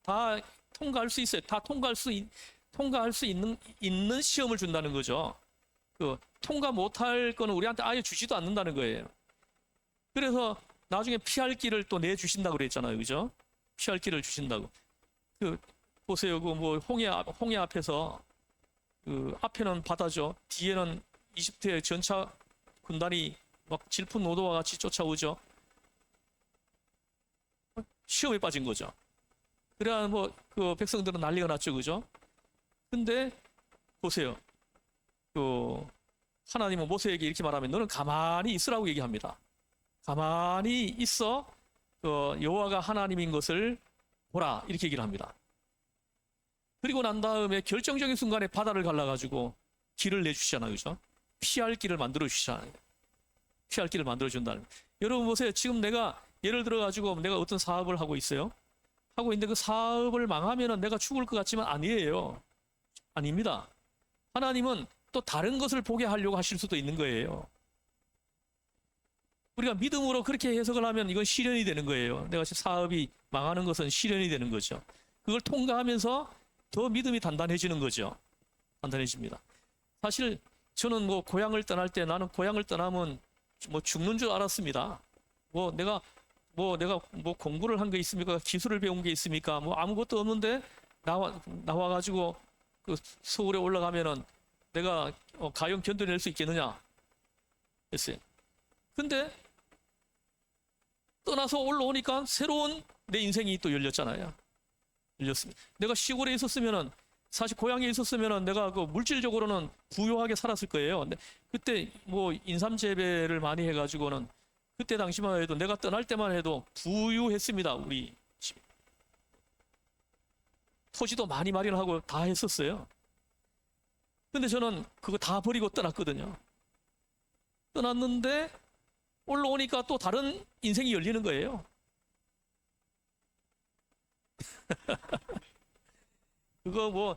A: 다 통과할 수 있어요. 다 통과할 수 있는 시험을 준다는 거죠. 그 통과 못할 거는 우리한테 아예 주지도 않는다는 거예요. 그래서 나중에 피할 길을 또 내주신다고 그랬잖아요. 그죠? 피할 길을 주신다고. 그 보세요. 그 뭐 홍해 앞에서 그 앞에는 바다죠. 뒤에는 이집트의 전차 군단이 막 질풍노도와 같이 쫓아오죠. 시험에 빠진 거죠. 그래야 뭐 그 백성들은 난리가 났죠. 그죠? 근데 보세요. 그 하나님은 모세에게 이렇게 말하면 너는 가만히 있으라고 얘기합니다. 가만히 있어 여호와가 하나님인 것을 보라 이렇게 얘기를 합니다. 그리고 난 다음에 결정적인 순간에 바다를 갈라가지고 길을 내주시잖아요. 그죠? 피할 길을 만들어 주시잖아요. 피할 길을 만들어 준다는. 여러분 보세요. 지금 내가 예를 들어 가지고 내가 어떤 사업을 하고 있어요. 하고 있는데 그 사업을 망하면은 내가 죽을 것 같지만 아니에요. 아닙니다. 하나님은 또 다른 것을 보게 하려고 하실 수도 있는 거예요. 우리가 믿음으로 그렇게 해석을 하면 이건 시련이 되는 거예요. 내가 사업이 망하는 것은 시련이 되는 거죠. 그걸 통과하면서 더 믿음이 단단해지는 거죠. 단단해집니다. 사실 저는 뭐 고향을 떠날 때 나는 고향을 떠나면 뭐 죽는 줄 알았습니다. 내가 공부를 한 게 있습니까? 기술을 배운 게 있습니까? 뭐 아무것도 없는데 나와가지고 그 서울에 올라가면은 내가 가용 견뎌낼 수 있겠느냐 했어요. 근데 떠나서 올라오니까 새로운 내 인생이 또 열렸잖아요. 열렸습니다. 내가 시골에 있었으면은 사실 고향에 있었으면은 내가 그 물질적으로는 부유하게 살았을 거예요. 근데 그때 뭐 인삼 재배를 많이 해가지고는 그때 당시만 해도 내가 떠날 때만 해도 부유했습니다. 우리 집. 토지도 많이 마련하고 다 했었어요. 근데 저는 그거 다 버리고 떠났거든요. 떠났는데 올라오니까 또 다른 인생이 열리는 거예요. 그거 뭐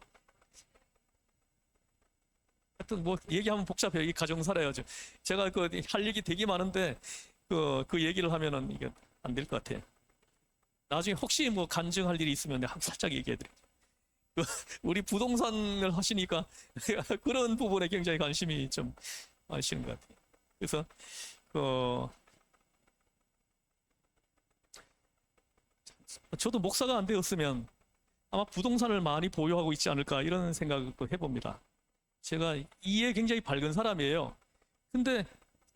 A: 하여튼 뭐 얘기하면 복잡해요. 이 가정사라요. 제가 그 할 얘기 되게 많은데 그 얘기를 하면은 이게 안 될 것 같아요. 나중에 혹시 뭐 간증할 일이 있으면 내가 살짝 얘기해 드릴게요. 우리 부동산을 하시니까 그런 부분에 굉장히 관심이 좀 많으시는 것 같아요. 그래서 저도 목사가 안 되었으면 아마 부동산을 많이 보유하고 있지 않을까 이런 생각도 해봅니다. 제가 이에 굉장히 밝은 사람이에요. 근데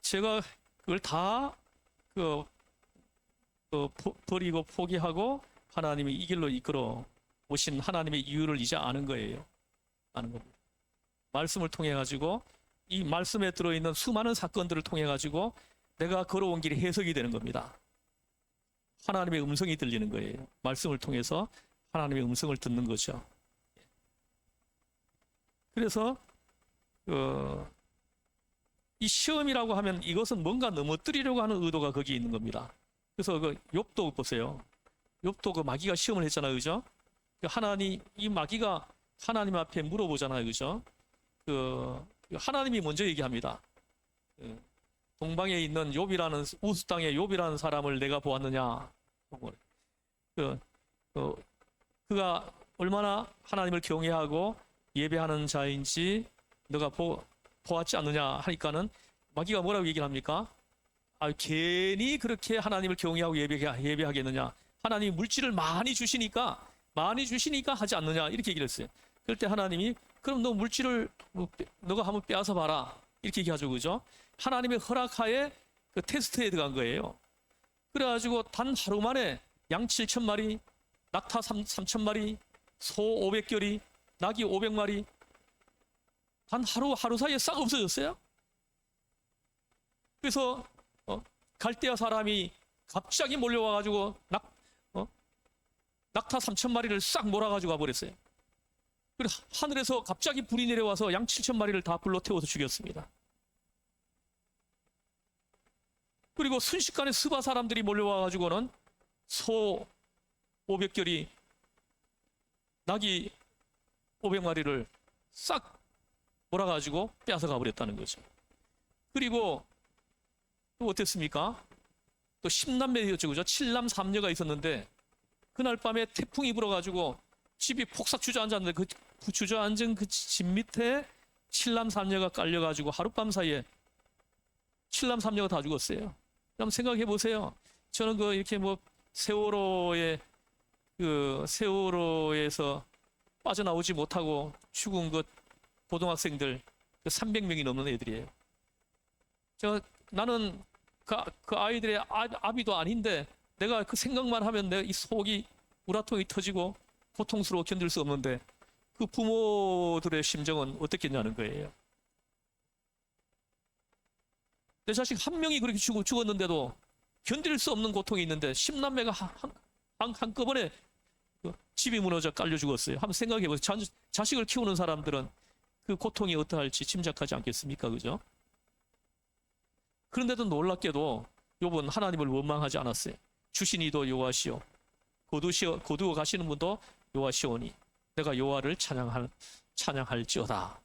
A: 제가 그걸 다 버리고 포기하고 하나님이 이 길로 이끌어 오신 하나님의 이유를 이제 아는 거예요. 아는 겁니다. 말씀을 통해 가지고 이 말씀에 들어있는 수많은 사건들을 통해 가지고 내가 걸어온 길이 해석이 되는 겁니다. 하나님의 음성이 들리는 거예요. 말씀을 통해서 하나님의 음성을 듣는 거죠. 그래서 이 시험이라고 하면 이것은 뭔가 넘어뜨리려고 하는 의도가 거기에 있는 겁니다. 그래서 그 욥도 보세요. 욥도 그 마귀가 시험을 했잖아요. 그죠? 이 마귀가 하나님 앞에 물어보잖아요. 그죠? 하나님이 먼저 얘기합니다. 동방에 있는 욥이라는 우스 땅의 욥이라는 사람을 내가 보았느냐? 어, 그가 얼마나 하나님을 경외하고 예배하는 자인지 너가 보았지 않느냐 하니까는 마귀가 뭐라고 얘기를 합니까? 괜히 그렇게 하나님을 경외하고 예배하겠느냐? 하나님이 물질을 많이 주시니까 하지 않느냐? 이렇게 얘기를 했어요. 그럴 때 하나님이 그럼 너 물질을 너가 한번 빼앗아 봐라. 이렇게 얘기하죠. 그죠? 하나님의 허락하에 그 테스트에 들어간 거예요. 그래가지고 단 하루 만에 양 7,000마리, 낙타 3,000마리, 소 500결이, 낙이 500마리, 단 하루 사이에 싹 없어졌어요. 그래서 갈대아 사람이 갑자기 몰려와가지고 낙타 3,000마리를 싹 몰아가지고 와버렸어요. 그리고 하늘에서 갑자기 불이 내려와서 양 7,000마리를 다 불로 태워서 죽였습니다. 그리고 순식간에 스바 사람들이 몰려와가지고는 소 500결이, 낙이 500마리를 싹 몰아가지고 빼앗아 가버렸다는 거죠. 그리고 또 어땠습니까? 또 10남매였죠. 그죠? 7남 3녀가 있었는데 그날 밤에 태풍이 불어가지고 집이 폭삭 주저앉았는데 그 주저앉은 그 집 밑에 7남 3녀가 깔려가지고 하룻밤 사이에 7남 3녀가 다 죽었어요. 한번 생각해 보세요. 저는 이렇게 세월호에서 빠져나오지 못하고 죽은 고등학생들 300명이 넘는 애들이에요. 나는 그 아이들의 아비도 아닌데 내가 그 생각만 하면 이 속이 우라통이 터지고 고통스러워 견딜 수 없는데 그 부모들의 심정은 어떻겠냐는 거예요. 내 자식 한 명이 그렇게 죽었는데도 견딜 수 없는 고통이 있는데 10남매가 한꺼번에 집이 무너져 깔려 죽었어요. 한번 생각해 보세요. 자식을 키우는 사람들은 그 고통이 어떠할지 짐작하지 않겠습니까? 그죠? 그런데도 놀랍게도 욥은 하나님을 원망하지 않았어요. 주신 이도 여호와시오, 거두어 가시는 분도 여호와시오니 내가 여호와를 찬양할지어다.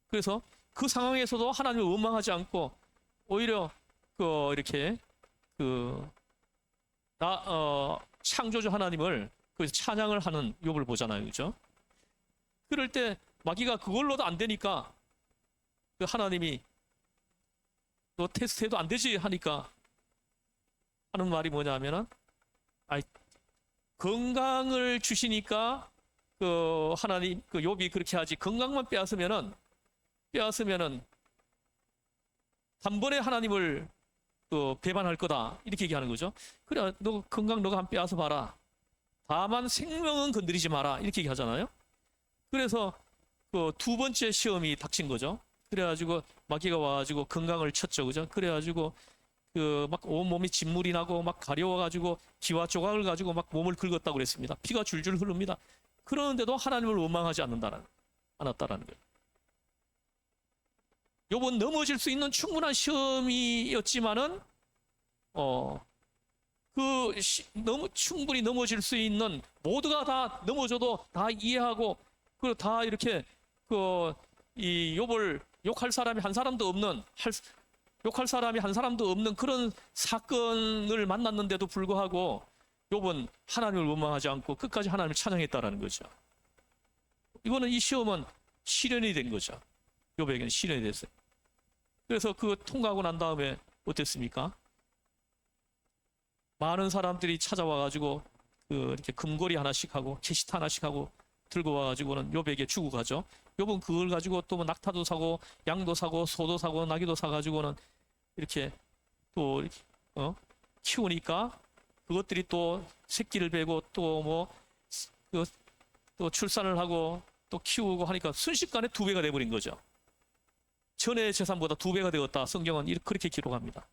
A: 그래서 그 상황에서도 하나님을 원망하지 않고 오히려 이렇게 창조주 하나님을 찬양을 하는 욥을 보잖아요. 그죠? 그럴 때 마귀가 그걸로도 안 되니까 하나님이 너 테스트해도 안 되지 하니까 하는 말이 뭐냐면은 건강을 주시니까 하나님 욥이 그렇게 하지, 건강만 빼앗으면은 단번에 하나님을 배반할 거다 이렇게 얘기하는 거죠. 그래, 너 건강 너가 한번 빼앗아 봐라. 다만 생명은 건드리지 마라 이렇게 얘기하잖아요. 그래서 두 번째 시험이 닥친 거죠. 그래가지고 마귀가 와가지고 건강을 쳤죠. 그죠? 그래가지고 막 온몸이 진물이 나고 막 가려워가지고 기와 조각을 가지고 막 몸을 긁었다고 그랬습니다. 피가 줄줄 흐릅니다. 그러는데도 하나님을 원망하지 않았다라는 거예요. 욥은 넘어질 수 있는 충분한 시험이었지만은 충분히 넘어질 수 있는, 모두가 다 넘어져도 다 이해하고 그리고 다 이렇게 이 욥을 욕할 사람이 한 사람도 없는 그런 사건을 만났는데도 불구하고 욥은 하나님을 원망하지 않고 끝까지 하나님을 찬양했다라는 거죠. 이 시험은 실현이 된 거죠. 욥에게는 실현이 됐어요. 그래서 통과하고 난 다음에 어땠습니까? 많은 사람들이 찾아와가지고 이렇게 금고리 하나씩 하고 캐시트 하나씩 하고 들고 와가지고는 욥에게 주고 가죠. 욥은 그걸 가지고 또 낙타도 사고 양도 사고 소도 사고 나귀도 사가지고는 이렇게 또 키우니까 그것들이 또 새끼를 베고 또 출산을 하고 또 키우고 하니까 순식간에 2배가 돼버린 거죠. 전의 재산보다 2배가 되었다. 성경은 그렇게 기록합니다.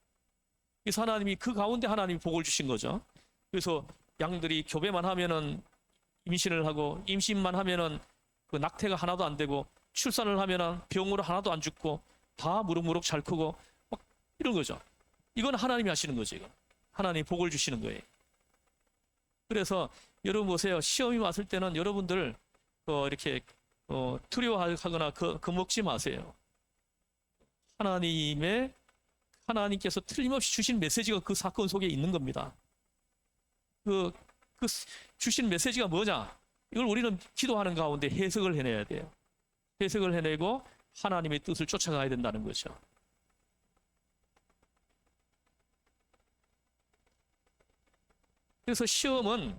A: 그래서 하나님이 그 가운데 하나님이 복을 주신 거죠. 그래서 양들이 교배만 하면은 임신을 하고, 임신만 하면은 낙태가 하나도 안 되고, 출산을 하면은 병으로 하나도 안 죽고 다 무럭무럭 잘 크고 막 이런 거죠. 이건 하나님이 하시는 거죠. 이건 하나님이 복을 주시는 거예요. 그래서 여러분 보세요. 시험이 왔을 때는 여러분들 이렇게 두려워하거나 겁먹지 마세요. 하나님께서 틀림없이 주신 메시지가 그 사건 속에 있는 겁니다. 그 주신 메시지가 뭐냐? 이걸 우리는 기도하는 가운데 해석을 해내야 돼요. 해석을 해내고 하나님의 뜻을 쫓아가야 된다는 거죠. 그래서 시험은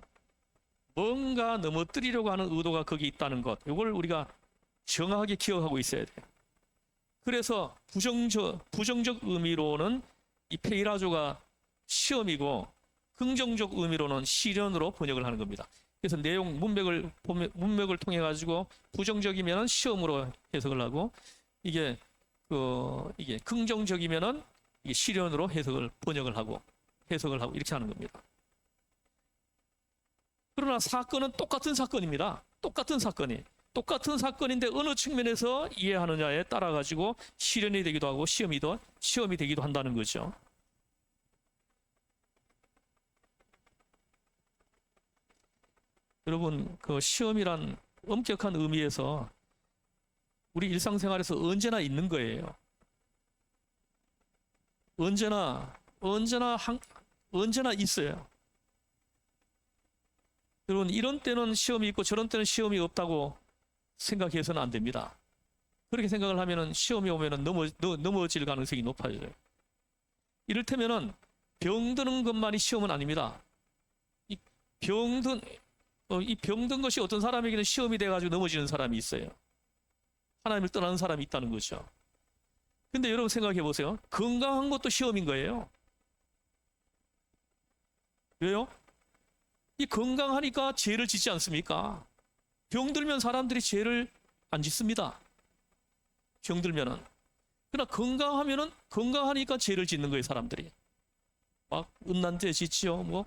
A: 뭔가 넘어뜨리려고 하는 의도가 거기 있다는 것, 이걸 우리가 정확하게 기억하고 있어야 돼요. 그래서 부정적 의미로는 이 페이라조가 시험이고, 긍정적 의미로는 시련으로 번역을 하는 겁니다. 그래서 내용 문맥을 통해 가지고 부정적이면은 시험으로 해석을 하고, 이게 긍정적이면은 이게 시련으로 번역을 하고 해석을 하고 이렇게 하는 겁니다. 그러나 사건은 똑같은 사건입니다. 똑같은 사건인데 어느 측면에서 이해하느냐에 따라 가지고 시련이 되기도 하고 시험이 되기도 한다는 거죠. 여러분, 그 시험이란 엄격한 의미에서 우리 일상생활에서 언제나 있는 거예요. 언제나 있어요. 여러분, 이런 때는 시험이 있고 저런 때는 시험이 없다고 생각해서는 안 됩니다. 그렇게 생각을 하면은 시험이 오면은 넘어질 가능성이 높아져요. 이를테면은 병드는 것만이 시험은 아닙니다. 이 병든 것이 어떤 사람에게는 시험이 돼가지고 넘어지는 사람이 있어요. 하나님을 떠나는 사람이 있다는 거죠. 근데 여러분 생각해 보세요. 건강한 것도 시험인 거예요. 왜요? 이 건강하니까 죄를 짓지 않습니까? 병들면 사람들이 죄를 안 짓습니다. 병들면은. 그러나 건강하니까 죄를 짓는 거예요, 사람들이. 막 음란죄 짓지요. 뭐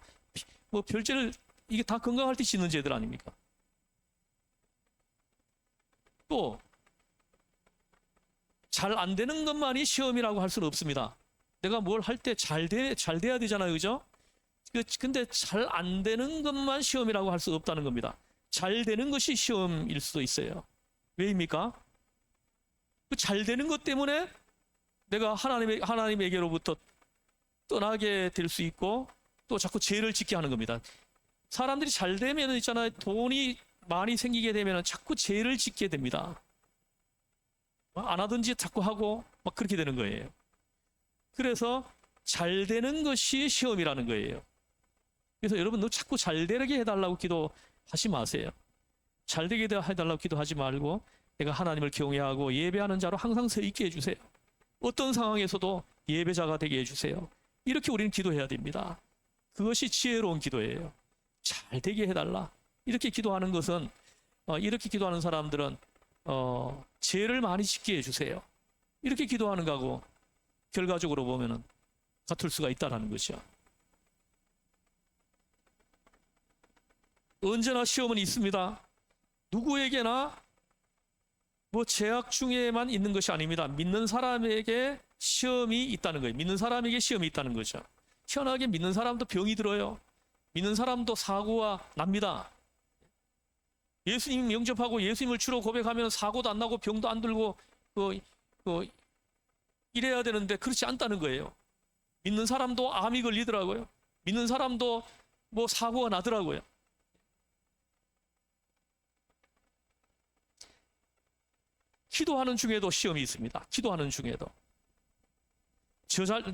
A: 별죄를, 이게 다 건강할 때 짓는 죄들 아닙니까? 또 잘 안 되는 것만이 시험이라고 할 수는 없습니다. 내가 뭘 할 때 잘 돼야 되잖아요, 그죠? 근데 잘 안 되는 것만 시험이라고 할 수 없다는 겁니다. 잘 되는 것이 시험일 수도 있어요. 왜입니까? 그 잘 되는 것 때문에 내가 하나님에게로부터 떠나게 될 수 있고, 또 자꾸 죄를 짓게 하는 겁니다. 사람들이 잘 되면 있잖아요, 돈이 많이 생기게 되면 자꾸 죄를 짓게 됩니다. 안 하든지 자꾸 하고 막 그렇게 되는 거예요. 그래서 잘 되는 것이 시험이라는 거예요. 그래서 여러분, 너 자꾸 잘 되게 해달라고 기도하지 마세요. 잘 되게 해달라고 기도하지 말고 내가 하나님을 경외하고 예배하는 자로 항상 서 있게 해주세요. 어떤 상황에서도 예배자가 되게 해주세요. 이렇게 우리는 기도해야 됩니다. 그것이 지혜로운 기도예요. 잘 되게 해달라. 이렇게 기도하는 것은, 이렇게 기도하는 사람들은 죄를 많이 짓게 해주세요. 이렇게 기도하는 거하고 결과적으로 보면은 같을 수가 있다는 거죠. 언제나 시험은 있습니다. 누구에게나 제약 중에만 있는 것이 아닙니다. 믿는 사람에게 시험이 있다는 거예요. 믿는 사람에게 시험이 있다는 거죠. 희한하게 믿는 사람도 병이 들어요. 믿는 사람도 사고가 납니다. 예수님 영접하고 예수님을 주로 고백하면 사고도 안 나고 병도 안 들고 이래야 되는데 그렇지 않다는 거예요. 믿는 사람도 암이 걸리더라고요. 믿는 사람도 사고가 나더라고요. 기도하는 중에도 시험이 있습니다. 기도하는 중에도.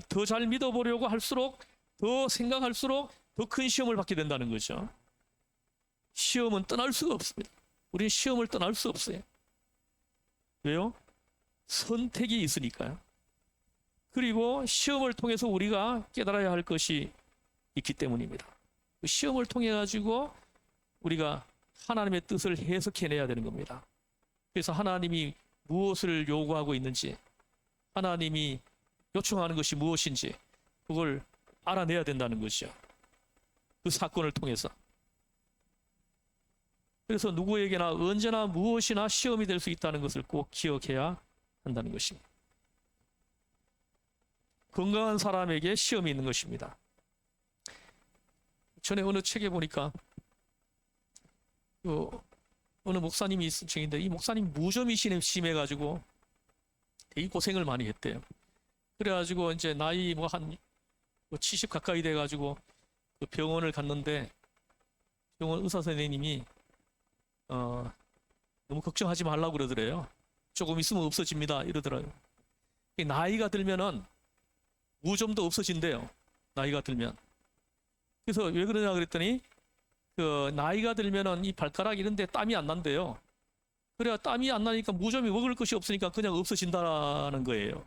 A: 더 잘 믿어보려고 할수록, 더 생각할수록 더 큰 시험을 받게 된다는 거죠. 시험은 떠날 수가 없습니다. 우리는 시험을 떠날 수 없어요. 왜요? 선택이 있으니까요. 그리고 시험을 통해서 우리가 깨달아야 할 것이 있기 때문입니다. 그 시험을 통해 가지고 우리가 하나님의 뜻을 해석해내야 되는 겁니다. 그래서 하나님이 무엇을 요구하고 있는지, 하나님이 요청하는 것이 무엇인지 그걸 알아내야 된다는 것이죠. 그 사건을 통해서. 그래서 누구에게나 언제나 무엇이나 시험이 될 수 있다는 것을 꼭 기억해야 한다는 것입니다. 건강한 사람에게 시험이 있는 것입니다. 전에 어느 책에 보니까 어느 목사님이 있은 책인데, 이 목사님 무좀이 심해가지고 되게 고생을 많이 했대요. 그래가지고 이제 나이 한 70 가까이 돼가지고 그 병원을 갔는데 병원 의사 선생님이 너무 걱정하지 말라고 그러더래요. 조금 있으면 없어집니다 이러더라고요. 나이가 들면은 무좀도 없어진대요. 나이가 들면. 그래서 왜 그러냐 그랬더니 그 나이가 들면은 이 발가락 이런 데 땀이 안 난대요. 그래야 땀이 안 나니까 무좀이 먹을 것이 없으니까 그냥 없어진다는 거예요.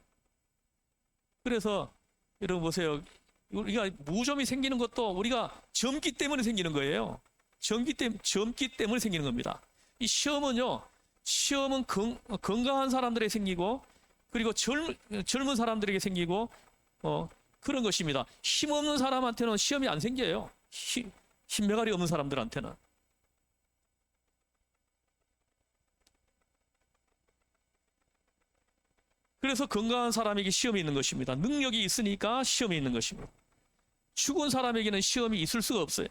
A: 그래서 여러분 보세요. 우리가 무좀이 생기는 것도 우리가 젊기 때문에 생기는 거예요. 젊기 때문에 생기는 겁니다. 이 시험은 건강한 사람들에게 생기고 그리고 젊은 사람들에게 생기고 그런 것입니다. 힘없는 사람한테는 시험이 안 생겨요. 힘매갈이 없는 사람들한테는. 그래서 건강한 사람에게 시험이 있는 것입니다. 능력이 있으니까 시험이 있는 것입니다. 죽은 사람에게는 시험이 있을 수가 없어요.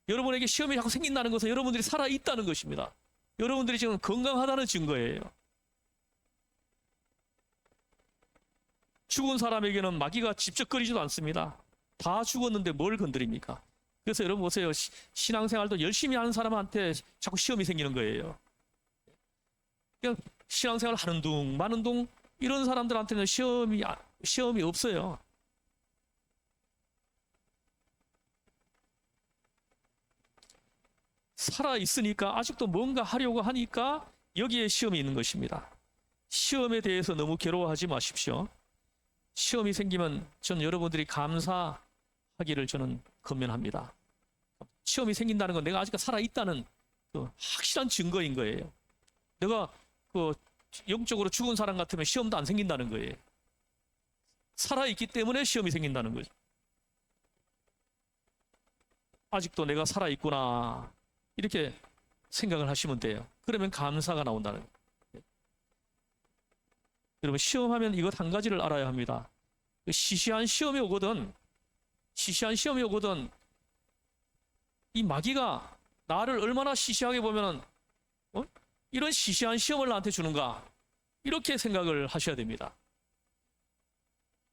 A: 여러분에게 시험이 자꾸 생긴다는 것은 여러분들이 살아있다는 것입니다. 여러분들이 지금 건강하다는 증거예요. 죽은 사람에게는 마귀가 집적거리지도 않습니다. 다 죽었는데 뭘 건드립니까? 그래서 여러분 보세요. 신앙생활도 열심히 하는 사람한테 자꾸 시험이 생기는 거예요. 그냥 신앙생활 하는 둥 마는 둥 이런 사람들한테는 시험이 없어요. 살아 있으니까 아직도 뭔가 하려고 하니까 여기에 시험이 있는 것입니다. 시험에 대해서 너무 괴로워하지 마십시오. 시험이 생기면 전 여러분들이 감사하기를 저는 권면합니다. 시험이 생긴다는 건 내가 아직 살아 있다는 그 확실한 증거인 거예요. 내가 그 영적으로 죽은 사람 같으면 시험도 안 생긴다는 거예요. 살아 있기 때문에 시험이 생긴다는 거죠. 아직도 내가 살아 있구나 이렇게 생각을 하시면 돼요. 그러면 감사가 나온다는 거예요. 여러분 시험하면 이것 한 가지를 알아야 합니다. 시시한 시험이 오거든 이 마귀가 나를 얼마나 시시하게 보면은 이런 시시한 시험을 나한테 주는가 이렇게 생각을 하셔야 됩니다.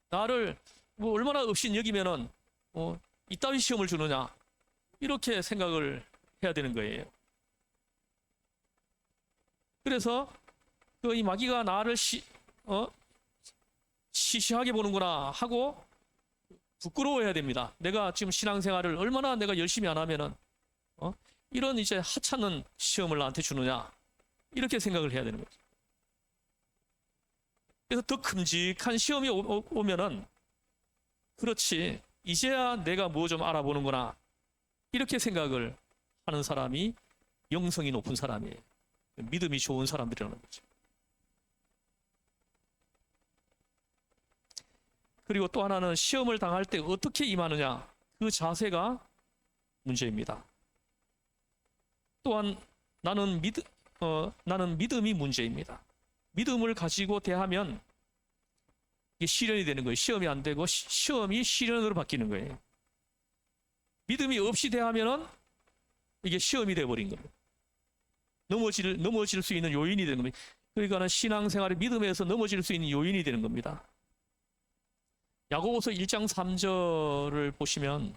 A: 나를 뭐 얼마나 없인 여기면은 이따위 시험을 주느냐 이렇게 생각을 해야 되는 거예요. 그래서 이 마귀가 나를 시시하게 보는구나 하고 부끄러워해야 됩니다. 내가 지금 신앙생활을 얼마나 내가 열심히 안 하면은 이런 이제 하찮은 시험을 나한테 주느냐 이렇게 생각을 해야 되는 거죠. 그래서 더 큼직한 시험이 오면은 그렇지 이제야 내가 뭐 좀 알아보는구나 이렇게 생각을 하는 사람이 영성이 높은 사람이에요. 믿음이 좋은 사람들이라는 거죠. 그리고 또 하나는 시험을 당할 때 어떻게 임하느냐 그 자세가 문제입니다. 또한 나는 믿음이 문제입니다. 믿음을 가지고 대하면 이게 시련이 되는 거예요. 시험이 안 되고 시험이 시련으로 바뀌는 거예요. 믿음이 없이 대하면은 이게 시험이 되어버린 겁니다. 넘어질 수 있는 요인이 되는 겁니다. 그러니까 신앙생활의 믿음에서 넘어질 수 있는 요인이 되는 겁니다. 야고보서 1장 3절을 보시면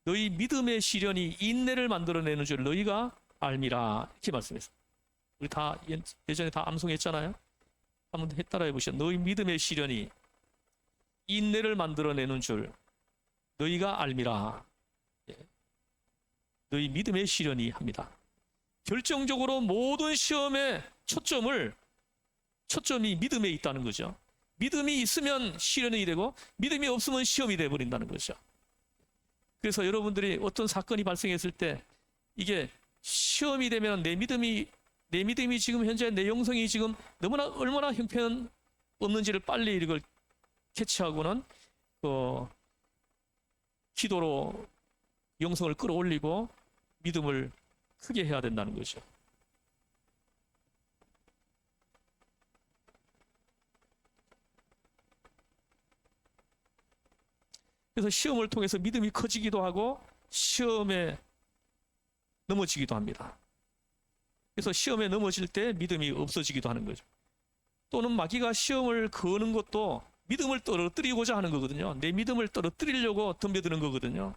A: 너희 믿음의 시련이 인내를 만들어내는 줄 너희가 알미라 이렇게 말씀했어요. 우리 다 예전에 다 암송했잖아요. 한번 따라해 보시죠. 너희 믿음의 시련이 인내를 만들어내는 줄 너희가 알미라. 너희 믿음의 시련이 합니다. 결정적으로 모든 시험의 초점이 믿음에 있다는 거죠. 믿음이 있으면 시련이 되고 믿음이 없으면 시험이 되어버린다는 거죠. 그래서 여러분들이 어떤 사건이 발생했을 때 이게 시험이 되면 내 믿음이 지금 현재 내 영성이 지금 얼마나 형편없는지를 빨리 이걸 캐치하고는 기도로 영성을 끌어올리고 믿음을 크게 해야 된다는 거죠. 그래서 시험을 통해서 믿음이 커지기도 하고 시험에 넘어지기도 합니다. 그래서 시험에 넘어질 때 믿음이 없어지기도 하는 거죠. 또는 마귀가 시험을 거는 것도 믿음을 떨어뜨리고자 하는 거거든요. 내 믿음을 떨어뜨리려고 덤벼드는 거거든요.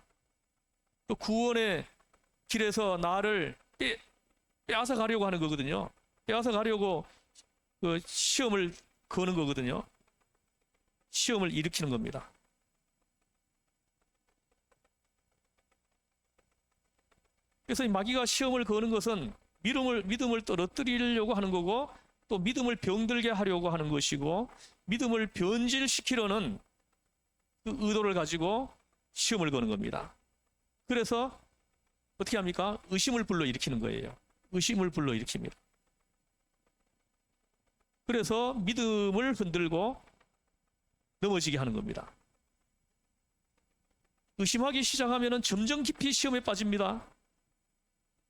A: 또 구원의 길에서 나를 빼앗아 가려고 하는 거거든요. 빼앗아 가려고 그 시험을 거는 거거든요. 시험을 일으키는 겁니다. 그래서 이 마귀가 시험을 거는 것은 믿음을 떨어뜨리려고 하는 거고, 또 믿음을 병들게 하려고 하는 것이고, 믿음을 변질시키려는 그 의도를 가지고 시험을 거는 겁니다. 그래서 어떻게 합니까? 의심을 불러일으키는 거예요. 의심을 불러일으킵니다. 그래서 믿음을 흔들고 넘어지게 하는 겁니다. 의심하기 시작하면 점점 깊이 시험에 빠집니다.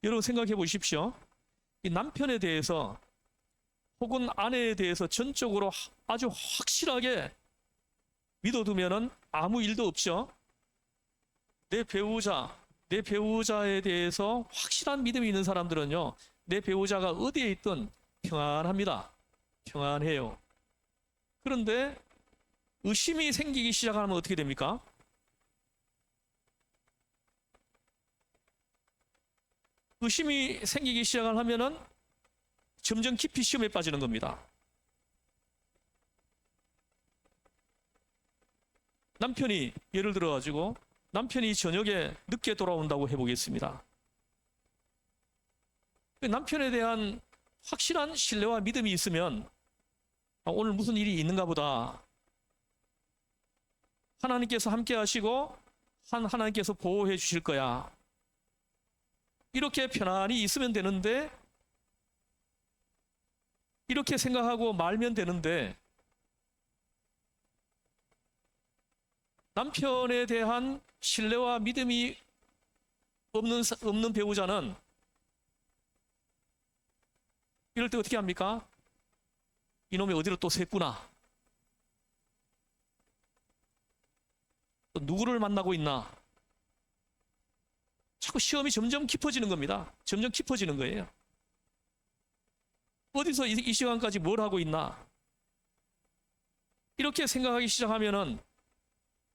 A: 여러분 생각해 보십시오. 이 남편에 대해서 혹은 아내에 대해서 전적으로 아주 확실하게 믿어두면은 아무 일도 없죠. 내 배우자에 대해서 확실한 믿음이 있는 사람들은요, 내 배우자가 어디에 있든 평안합니다. 평안해요. 그런데 의심이 생기기 시작하면 어떻게 됩니까? 의심이 생기기 시작을 하면은 점점 깊이 시험에 빠지는 겁니다. 남편이 예를 들어 가지고 남편이 저녁에 늦게 돌아온다고 해보겠습니다. 남편에 대한 확실한 신뢰와 믿음이 있으면 오늘 무슨 일이 있는가 보다. 하나님께서 함께 하시고 하나님께서 보호해 주실 거야. 이렇게 편안히 있으면 되는데, 이렇게 생각하고 말면 되는데, 남편에 대한 신뢰와 믿음이 없는 배우자는 이럴 때 어떻게 합니까? 이놈이 어디로 또 샜구나. 또 누구를 만나고 있나. 자꾸 시험이 점점 깊어지는 겁니다. 점점 깊어지는 거예요. 어디서 이 시간까지 뭘 하고 있나. 이렇게 생각하기 시작하면은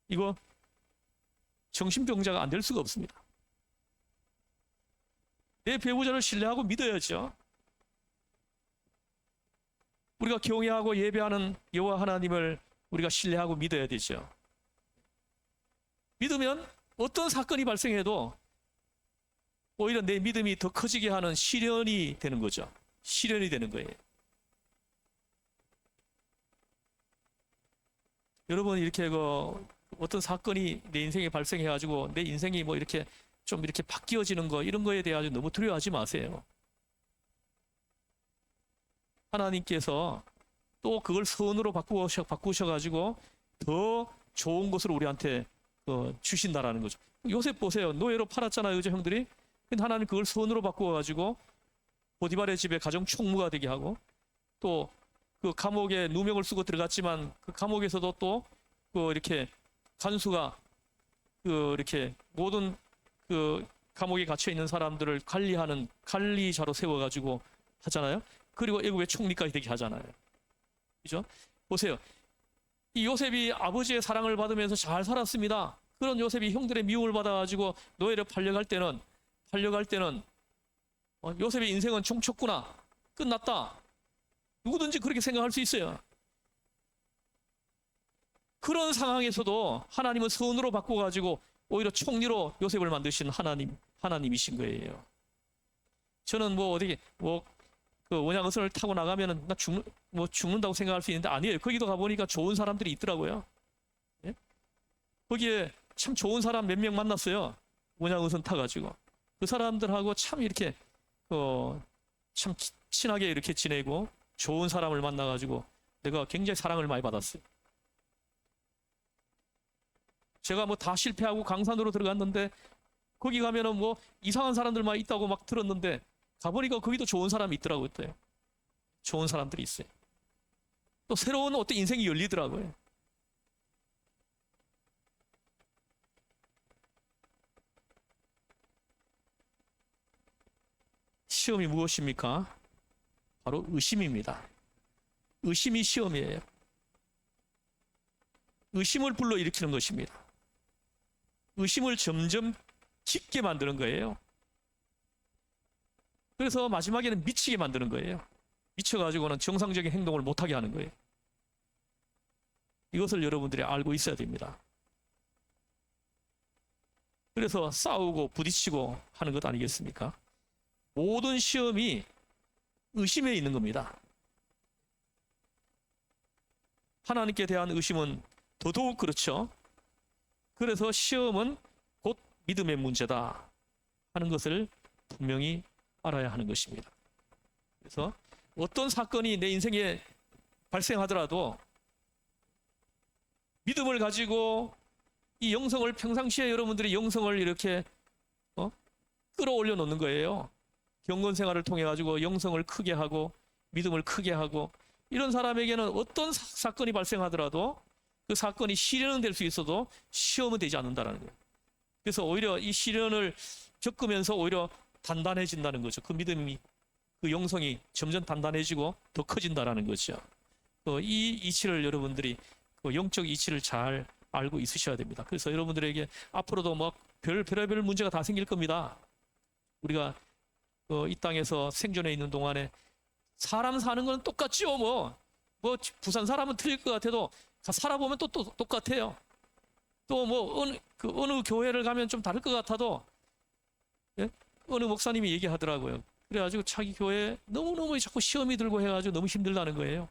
A: 이거 정신병자가 안 될 수가 없습니다. 내 배우자를 신뢰하고 믿어야죠. 우리가 경외하고 예배하는 여호와 하나님을 우리가 신뢰하고 믿어야 되죠. 믿으면 어떤 사건이 발생해도 오히려 내 믿음이 더 커지게 하는 시련이 되는 거죠. 시련이 되는 거예요. 여러분 이렇게 어떤 사건이 내 인생에 발생해가지고 내 인생이 뭐 이렇게 좀 이렇게 바뀌어지는 거, 이런 거에 대해 너무 두려워하지 마세요. 하나님께서 또 그걸 선으로 바꾸셔가지고 더 좋은 것을 우리한테 주신다라는 거죠. 요셉 보세요. 노예로 팔았잖아요. 그죠, 형들이? 근데 하나님 그걸 선으로 바꾸어가지고 보디발의 집에 가정 총무가 되게 하고, 또 그 감옥에 누명을 쓰고 들어갔지만 그 감옥에서도 또 이렇게 간수가 이렇게 모든 감옥에 갇혀 있는 사람들을 관리하는 관리자로 세워가지고 하잖아요. 그리고 애국의 총리까지 되게 하잖아요. 그죠? 보세요. 이 요셉이 아버지의 사랑을 받으면서 잘 살았습니다. 그런 요셉이 형들의 미움을 받아가지고 노예로 팔려갈 때는 요셉의 인생은 종쳤구나. 끝났다. 누구든지 그렇게 생각할 수 있어요. 그런 상황에서도 하나님은 선으로 바꿔가지고 오히려 총리로 요셉을 만드신 하나님이신 거예요. 저는 그 원양어선을 타고 나가면은 나 죽는다고 생각할 수 있는데 아니에요. 거기도 가보니까 좋은 사람들이 있더라고요. 예? 거기에 참 좋은 사람 몇 명 만났어요. 원양어선 타가지고. 그 사람들하고 참 이렇게, 참 친하게 이렇게 지내고 좋은 사람을 만나가지고 내가 굉장히 사랑을 많이 받았어요. 제가 다 실패하고 강산으로 들어갔는데 거기 가면은 이상한 사람들만 있다고 막 들었는데 가보니까 거기도 좋은 사람이 있더라고요. 또 좋은 사람들이 있어요. 또 새로운 어떤 인생이 열리더라고요. 시험이 무엇입니까? 바로 의심입니다. 의심이 시험이에요. 의심을 불러일으키는 것입니다. 의심을 점점 깊게 만드는 거예요. 그래서 마지막에는 미치게 만드는 거예요. 미쳐가지고는 정상적인 행동을 못하게 하는 거예요. 이것을 여러분들이 알고 있어야 됩니다. 그래서 싸우고 부딪히고 하는 것 아니겠습니까? 모든 시험이 의심에 있는 겁니다. 하나님께 대한 의심은 더더욱 그렇죠. 그래서 시험은 곧 믿음의 문제다 하는 것을 분명히 알아야 하는 것입니다. 그래서 어떤 사건이 내 인생에 발생하더라도 믿음을 가지고 이 영성을 평상시에 여러분들이 영성을 이렇게 끌어올려 놓는 거예요. 경건 생활을 통해 가지고 영성을 크게 하고 믿음을 크게 하고, 이런 사람에게는 어떤 사건이 발생하더라도 그 사건이 시련은 될 수 있어도 시험은 되지 않는다는 거예요. 그래서 오히려 이 시련을 겪으면서 오히려 단단해진다는 거죠. 그 믿음이, 그 영성이 점점 단단해지고 더 커진다는 거죠. 이 이치를 여러분들이, 그 영적 이치를 잘 알고 있으셔야 됩니다. 그래서 여러분들에게 앞으로도 막 별의별 문제가 다 생길 겁니다. 우리가 이 땅에서 생존해 있는 동안에 사람 사는 건 똑같죠. 뭐 부산 사람은 틀릴 것 같아도 살아보면 또 똑같아요. 또 뭐 어느 교회를 가면 좀 다를 것 같아도, 예? 어느 목사님이 얘기하더라고요. 그래가지고 자기 교회에 너무너무 자꾸 시험이 들고 해가지고 너무 힘들다는 거예요.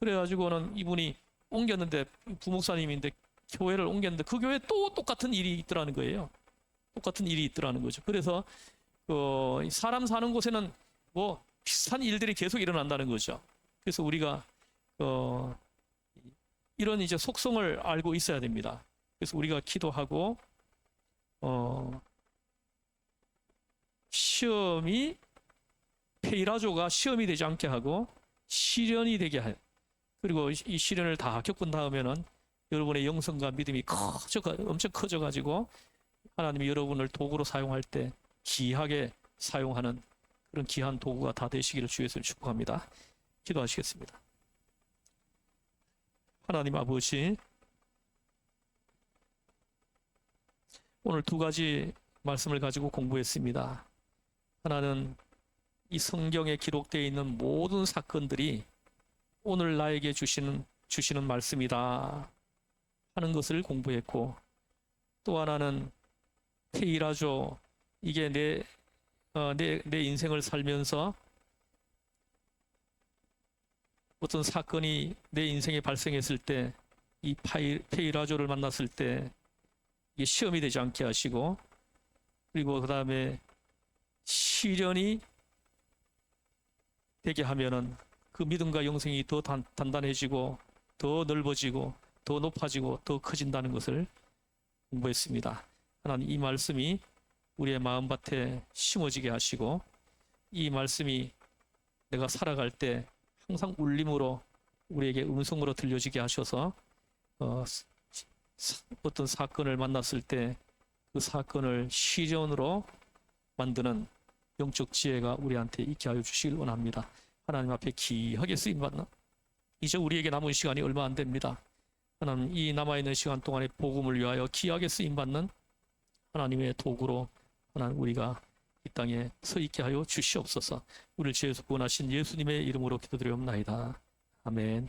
A: 그래가지고는 이분이 옮겼는데, 부목사님인데 교회를 옮겼는데 그 교회에 또 똑같은 일이 있더라는 거예요. 똑같은 일이 있더라는 거죠. 그래서 사람 사는 곳에는 뭐 비슷한 일들이 계속 일어난다는 거죠. 그래서 우리가 이런 이제 속성을 알고 있어야 됩니다. 그래서 우리가 기도하고 시험이, 페이라조가 시험이 되지 않게 하고 시련이 되게 해요. 그리고 이 시련을 다 겪은 다음에는 여러분의 영성과 믿음이 엄청 커져가지고 하나님이 여러분을 도구로 사용할 때 귀하게 사용하는 그런 귀한 도구가 다 되시기를 주에서 축복합니다. 기도하시겠습니다. 하나님 아버지, 오늘 두 가지 말씀을 가지고 공부했습니다. 하나는 이 성경에 기록되어 있는 모든 사건들이 오늘 나에게 주시는 말씀이다 하는 것을 공부했고, 또 하나는 페이라조, 이게 내 인생을 살면서 어떤 사건이 내 인생에 발생했을 때, 이 페이라조를 만났을 때 이게 시험이 되지 않게 하시고, 그리고 그 다음에 시련이 되게 하면은 그 믿음과 영성이 더 단단해지고 더 넓어지고 더 높아지고 더 커진다는 것을 공부했습니다. 하나님, 이 말씀이 우리의 마음밭에 심어지게 하시고, 이 말씀이 내가 살아갈 때 항상 울림으로 우리에게 음성으로 들려지게 하셔서 어떤 사건을 만났을 때 그 사건을 시련으로 만드는 영적 지혜가 우리한테 있게 하여 주시길 원합니다. 하나님 앞에 귀하게 쓰임받는, 이제 우리에게 남은 시간이 얼마 안 됩니다. 하나님, 이 남아있는 시간 동안에 복음을 위하여 귀하게 쓰임받는 하나님의 도구로 하나님 우리가 이 땅에 서 있게 하여 주시옵소서. 우리를 죄에서 구원하신 예수님의 이름으로 기도드리옵나이다. 아멘.